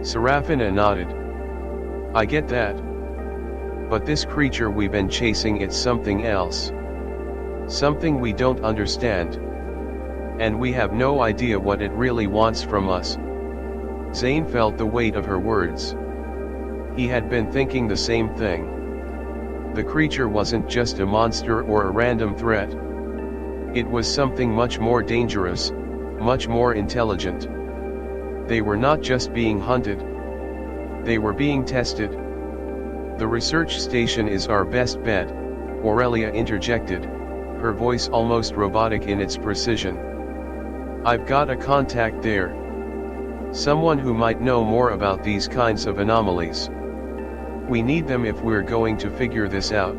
Serafina nodded. "I get that. But this creature we've been chasing, it's something else. Something we don't understand. And we have no idea what it really wants from us." Zane felt the weight of her words. He had been thinking the same thing. The creature wasn't just a monster or a random threat. It was something much more dangerous, much more intelligent. They were not just being hunted. They were being tested. The research station is our best bet, Aurelia interjected, her voice almost robotic in its precision. I've got a contact there. Someone who might know more about these kinds of anomalies. We need them if we're going to figure this out.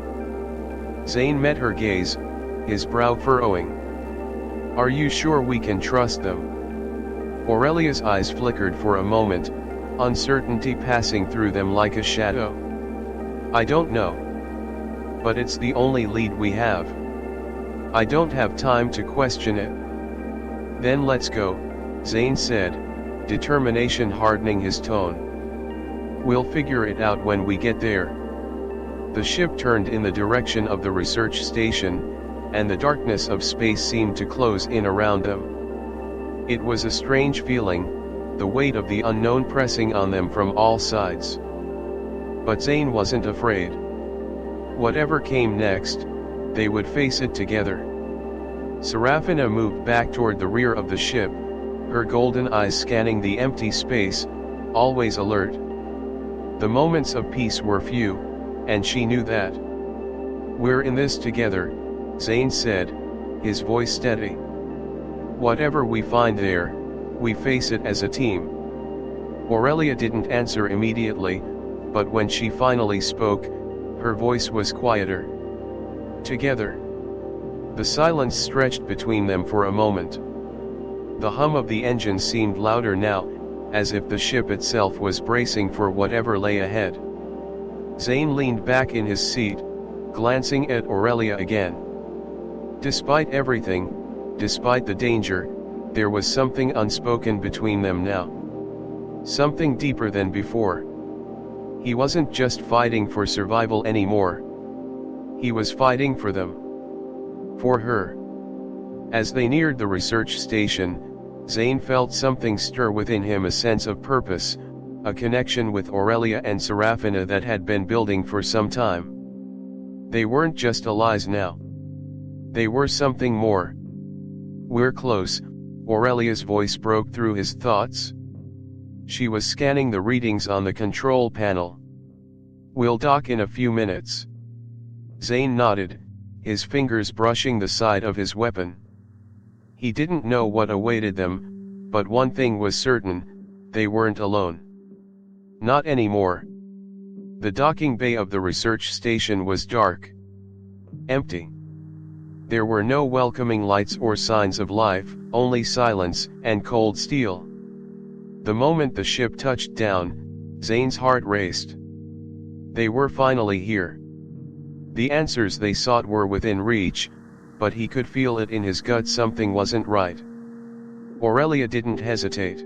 Zane met her gaze, his brow furrowing. Are you sure we can trust them? Aurelia's eyes flickered for a moment, uncertainty passing through them like a shadow. I don't know. But it's the only lead we have. I don't have time to question it. Then let's go, Zane said, determination hardening his tone. We'll figure it out when we get there. The ship turned in the direction of the research station, and the darkness of space seemed to close in around them. It was a strange feeling, the weight of the unknown pressing on them from all sides. But Zane wasn't afraid. Whatever came next, they would face it together. Serafina moved back toward the rear of the ship, her golden eyes scanning the empty space, always alert. The moments of peace were few, and she knew that. We're in this together, Zane said, his voice steady. Whatever we find there, we face it as a team. Aurelia didn't answer immediately, but when she finally spoke, her voice was quieter. Together. The silence stretched between them for a moment. The hum of the engine seemed louder now, as if the ship itself was bracing for whatever lay ahead. Zane leaned back in his seat, glancing at Aurelia again. Despite everything, despite the danger, there was something unspoken between them now. Something deeper than before. He wasn't just fighting for survival anymore. He was fighting for them. For her. As they neared the research station, Zane felt something stir within him, a sense of purpose, a connection with Aurelia and Serafina that had been building for some time. They weren't just allies now. They were something more. We're close, Aurelia's voice broke through his thoughts. She was scanning the readings on the control panel. We'll dock in a few minutes. Zane nodded, his fingers brushing the side of his weapon. He didn't know what awaited them, but one thing was certain, they weren't alone. Not anymore. The docking bay of the research station was dark. Empty. There were no welcoming lights or signs of life, only silence and cold steel. The moment the ship touched down, Zane's heart raced. They were finally here. The answers they sought were within reach, but he could feel it in his gut, something wasn't right. Aurelia didn't hesitate.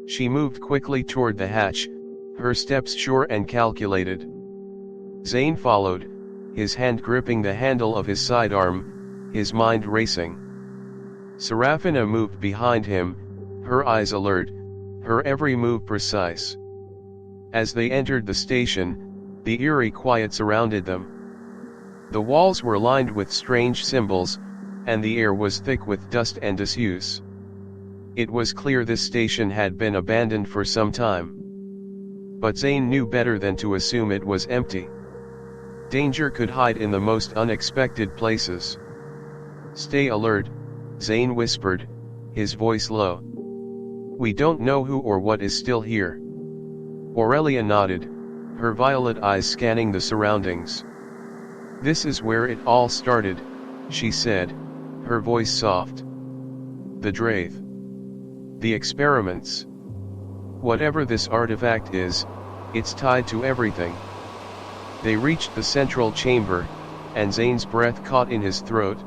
She moved quickly toward the hatch, her steps sure and calculated. Zane followed, his hand gripping the handle of his sidearm, his mind racing. Serafina moved behind him, her eyes alert, her every move precise. As they entered the station, the eerie quiet surrounded them. The walls were lined with strange symbols, and the air was thick with dust and disuse. It was clear this station had been abandoned for some time. But Zane knew better than to assume it was empty. Danger could hide in the most unexpected places. Stay alert, Zane whispered, his voice low. We don't know who or what is still here. Aurelia nodded, her violet eyes scanning the surroundings. This is where it all started, she said, her voice soft. The Draith. The experiments. Whatever this artifact is, it's tied to everything. They reached the central chamber, and Zane's breath caught in his throat.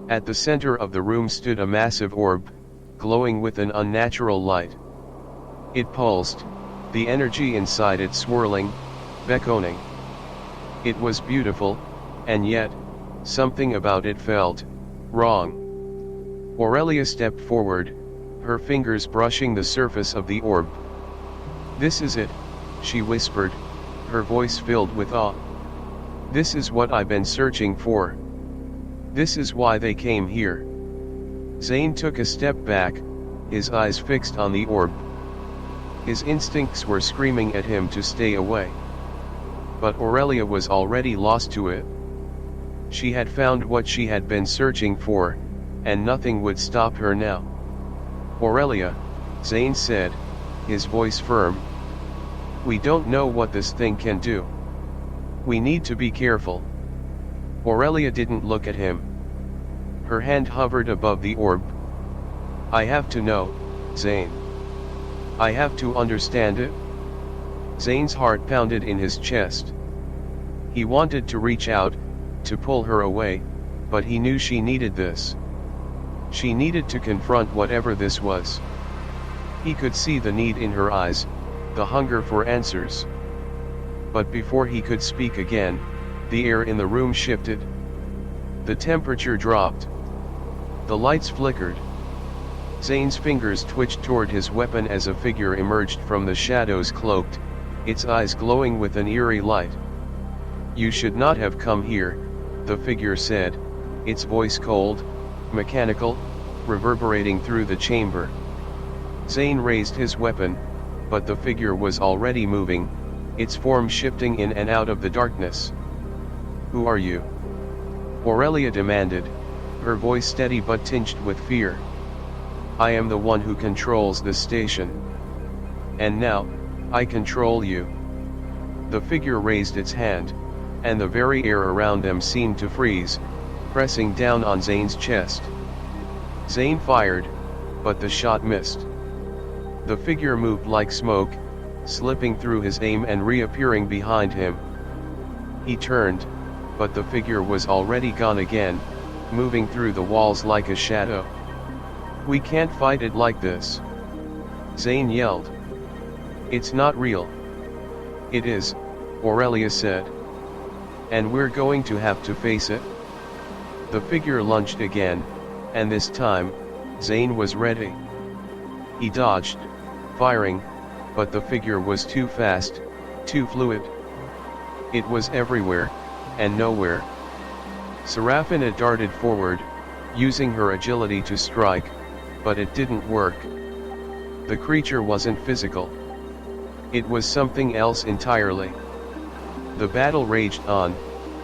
At the center of the room stood a massive orb, glowing with an unnatural light. It pulsed, the energy inside it swirling, beckoning. It was beautiful, and yet, something about it felt wrong. Aurelia stepped forward, her fingers brushing the surface of the orb. This is it, she whispered, her voice filled with awe. This is what I've been searching for. This is why they came here. Zane took a step back, his eyes fixed on the orb. His instincts were screaming at him to stay away. But Aurelia was already lost to it. She had found what she had been searching for, and nothing would stop her now. "Aurelia," Zane said, his voice firm. "We don't know what this thing can do. We need to be careful." Aurelia didn't look at him. Her hand hovered above the orb. "I have to know, Zane. I have to understand it." Zane's heart pounded in his chest. He wanted to reach out, to pull her away, but he knew she needed this. She needed to confront whatever this was. He could see the need in her eyes, the hunger for answers. But before he could speak again, the air in the room shifted. The temperature dropped. The lights flickered. Zane's fingers twitched toward his weapon as a figure emerged from the shadows, cloaked, its eyes glowing with an eerie light. "You should not have come here," the figure said, its voice cold, mechanical, reverberating through the chamber. Zane raised his weapon, but the figure was already moving, its form shifting in and out of the darkness. "Who are you?" Aurelia demanded, her voice steady but tinged with fear. "I am the one who controls the station. And now, I control you." The figure raised its hand, and the very air around them seemed to freeze, pressing down on Zane's chest. Zane fired, but the shot missed. The figure moved like smoke, slipping through his aim and reappearing behind him. He turned, but the figure was already gone again, moving through the walls like a shadow. "We can't fight it like this," Zane yelled. "It's not real." "It is," Aurelia said. "And we're going to have to face it." The figure lunged again, and this time, Zane was ready. He dodged, firing, but the figure was too fast, too fluid. It was everywhere, and nowhere. Serafina darted forward, using her agility to strike, but it didn't work. The creature wasn't physical. It was something else entirely. The battle raged on,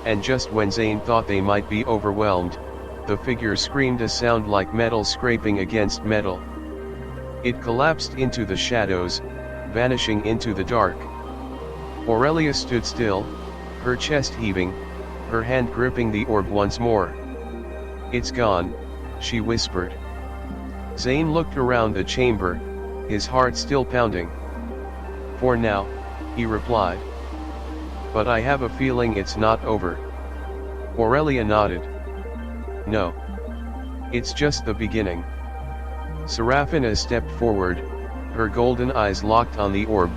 and just when Zane thought they might be overwhelmed, the figure screamed a sound like metal scraping against metal. It collapsed into the shadows, vanishing into the dark. Aurelia stood still, her chest heaving, her hand gripping the orb once more. "It's gone," she whispered. Zane looked around the chamber, his heart still pounding. "For now," he replied. "But I have a feeling it's not over." Aurelia nodded. "No. It's just the beginning." Serafina stepped forward, her golden eyes locked on the orb.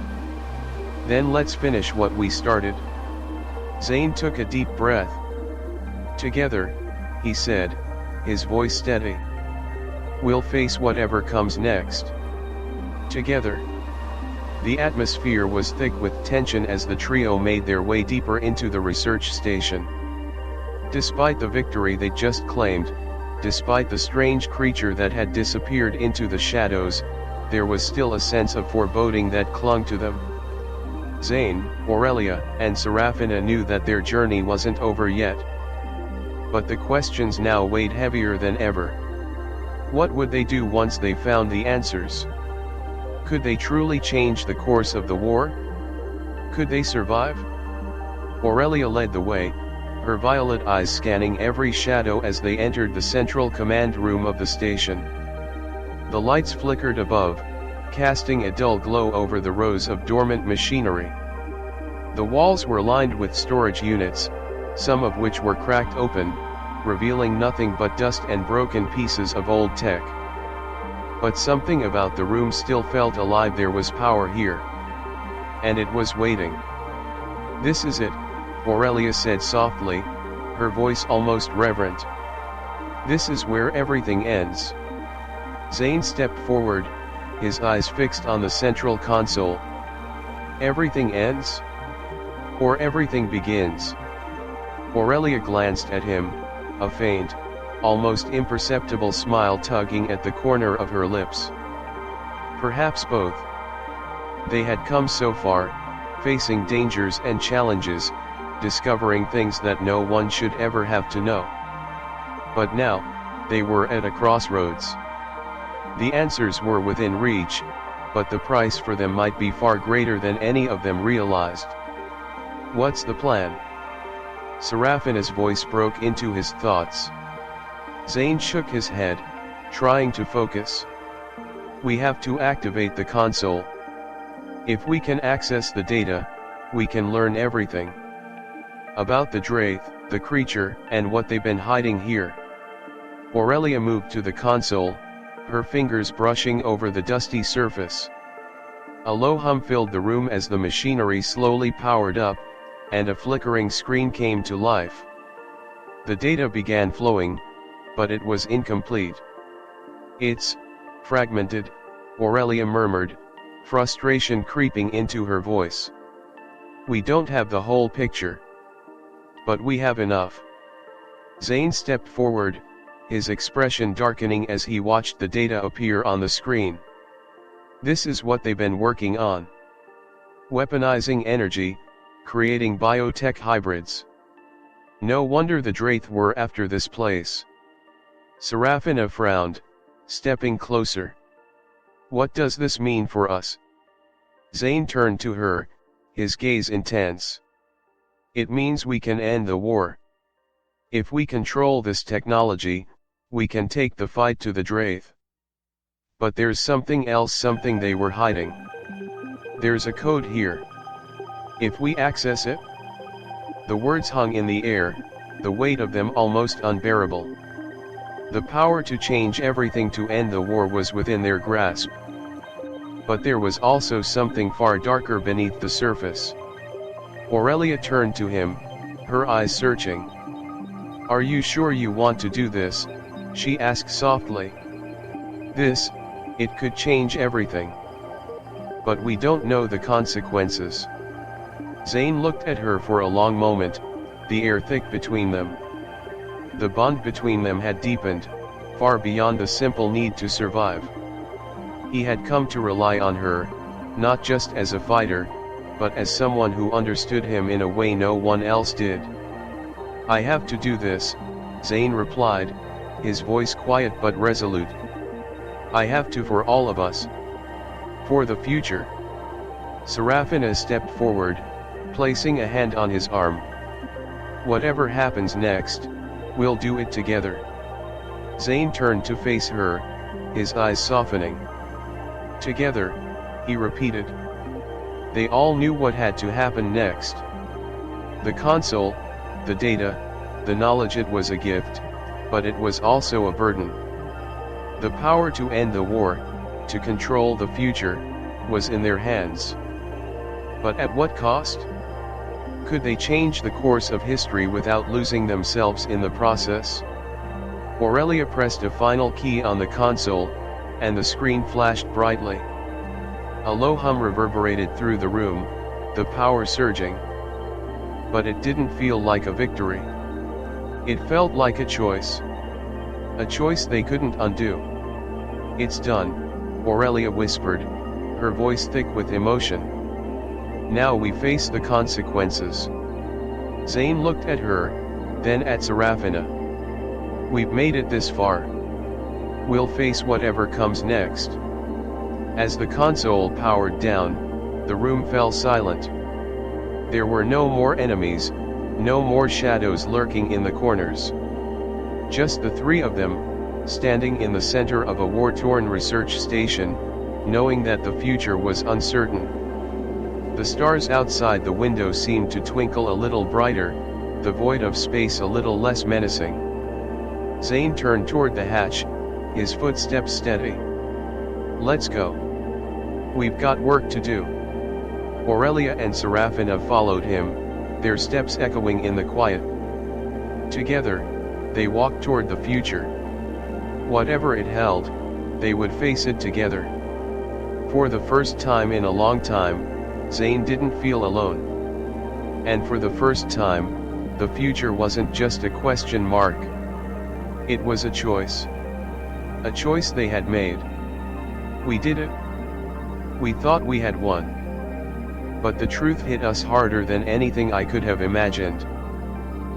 "Then let's finish what we started." Zane took a deep breath. "Together," he said, his voice steady. "We'll face whatever comes next. Together." The atmosphere was thick with tension as the trio made their way deeper into the research station. Despite the victory they just claimed, despite the strange creature that had disappeared into the shadows, there was still a sense of foreboding that clung to them. Zane, Aurelia, and Serafina knew that their journey wasn't over yet. But the questions now weighed heavier than ever. What would they do once they found the answers? Could they truly change the course of the war? Could they survive? Aurelia led the way, her violet eyes scanning every shadow as they entered the central command room of the station. The lights flickered above, casting a dull glow over the rows of dormant machinery. The walls were lined with storage units, some of which were cracked open, revealing nothing but dust and broken pieces of old tech. But something about the room still felt alive. There was power here. And it was waiting. "This is it," Aurelia said softly, her voice almost reverent. "This is where everything ends." Zane stepped forward, his eyes fixed on the central console. "Everything ends? Or everything begins?" Aurelia glanced at him, a faint, almost imperceptible smile tugging at the corner of her lips. Perhaps both. They had come so far, facing dangers and challenges, discovering things that no one should ever have to know. But now, they were at a crossroads. The answers were within reach, but the price for them might be far greater than any of them realized. What's the plan? Serafina's voice broke into his thoughts. Zane shook his head, trying to focus. We have to activate the console. If we can access the data, we can learn everything. About the Draith, the creature, and what they've been hiding here. Aurelia moved to the console, her fingers brushing over the dusty surface. A low hum filled the room as the machinery slowly powered up, and a flickering screen came to life. The data began flowing, but it was incomplete. It's fragmented, Aurelia murmured, frustration creeping into her voice. We don't have the whole picture. But we have enough. Zane stepped forward, his expression darkening as he watched the data appear on the screen. This is what they've been working on. Weaponizing energy, creating biotech hybrids. No wonder the Draith were after this place. Serafina frowned, stepping closer. What does this mean for us? Zane turned to her, his gaze intense. It means we can end the war. If we control this technology, we can take the fight to the Draith. But there's something else, something they were hiding. There's a code here. If we access it? The words hung in the air, the weight of them almost unbearable. The power to change everything to end the war was within their grasp. But there was also something far darker beneath the surface. Aurelia turned to him, her eyes searching. Are you sure you want to do this? She asked softly. This, it could change everything. But we don't know the consequences. Zane looked at her for a long moment, the air thick between them. The bond between them had deepened, far beyond the simple need to survive. He had come to rely on her, not just as a fighter, but as someone who understood him in a way no one else did. I have to do this, Zane replied, his voice quiet but resolute. I have to for all of us. For the future. Serafina stepped forward, placing a hand on his arm. Whatever happens next, we'll do it together. Zane turned to face her, his eyes softening. Together, he repeated. They all knew what had to happen next. The console, the data, the knowledge, it was a gift, but it was also a burden. The power to end the war, to control the future, was in their hands. But at what cost? Could they change the course of history without losing themselves in the process? Aurelia pressed a final key on the console, and the screen flashed brightly. A low hum reverberated through the room, the power surging. But it didn't feel like a victory. It felt like a choice. A choice they couldn't undo. It's done, Aurelia whispered, her voice thick with emotion. Now we face the consequences. Zane looked at her, then at Serafina. We've made it this far. We'll face whatever comes next. As the console powered down, the room fell silent. There were no more enemies, no more shadows lurking in the corners. Just the three of them, standing in the center of a war-torn research station, knowing that the future was uncertain. The stars outside the window seemed to twinkle a little brighter, the void of space a little less menacing. Zane turned toward the hatch, his footsteps steady. Let's go. We've got work to do. Aurelia and Serafina followed him, their steps echoing in the quiet. Together, they walked toward the future. Whatever it held, they would face it together. For the first time in a long time, Zane didn't feel alone. And for the first time, the future wasn't just a question mark. It was a choice. A choice they had made. We did it. We thought we had won. But the truth hit us harder than anything I could have imagined.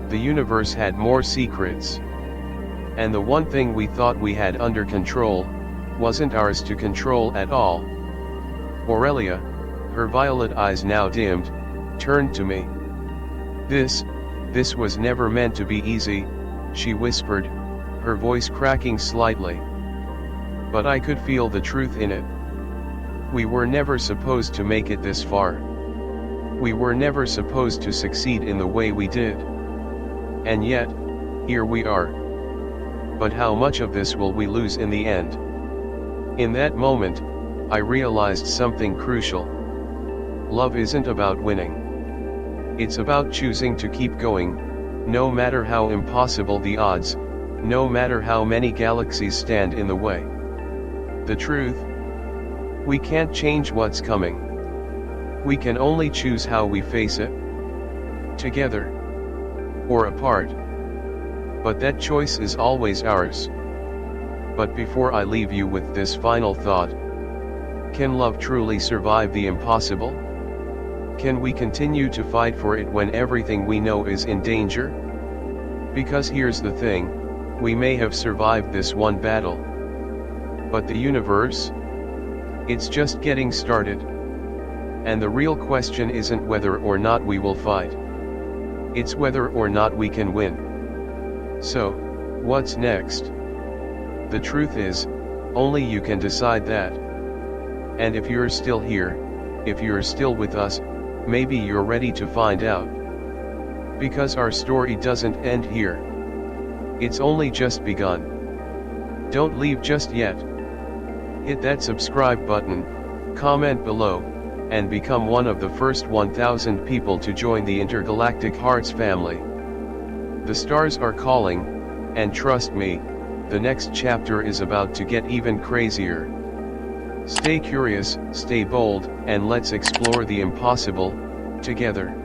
The universe had more secrets. And the one thing we thought we had under control, wasn't ours to control at all. Aurelia, her violet eyes now dimmed, turned to me. This was never meant to be easy, she whispered, her voice cracking slightly. But I could feel the truth in it. We were never supposed to make it this far. We were never supposed to succeed in the way we did. And yet, here we are. But how much of this will we lose in the end? In that moment, I realized something crucial. Love isn't about winning. It's about choosing to keep going, no matter how impossible the odds, no matter how many galaxies stand in the way. The truth? We can't change what's coming. We can only choose how we face it. Together. Or apart. But that choice is always ours. But before I leave you with this final thought, can love truly survive the impossible? Can we continue to fight for it when everything we know is in danger? Because here's the thing, we may have survived this one battle. But the universe? It's just getting started. And the real question isn't whether or not we will fight. It's whether or not we can win. So, what's next? The truth is, only you can decide that. And if you're still here, if you're still with us, maybe you're ready to find out. Because our story doesn't end here. It's only just begun. Don't leave just yet. Hit that subscribe button, comment below, and become one of the first 1,000 people to join the Intergalactic Hearts family. The stars are calling, and trust me, the next chapter is about to get even crazier. Stay curious, stay bold, and let's explore the impossible, together.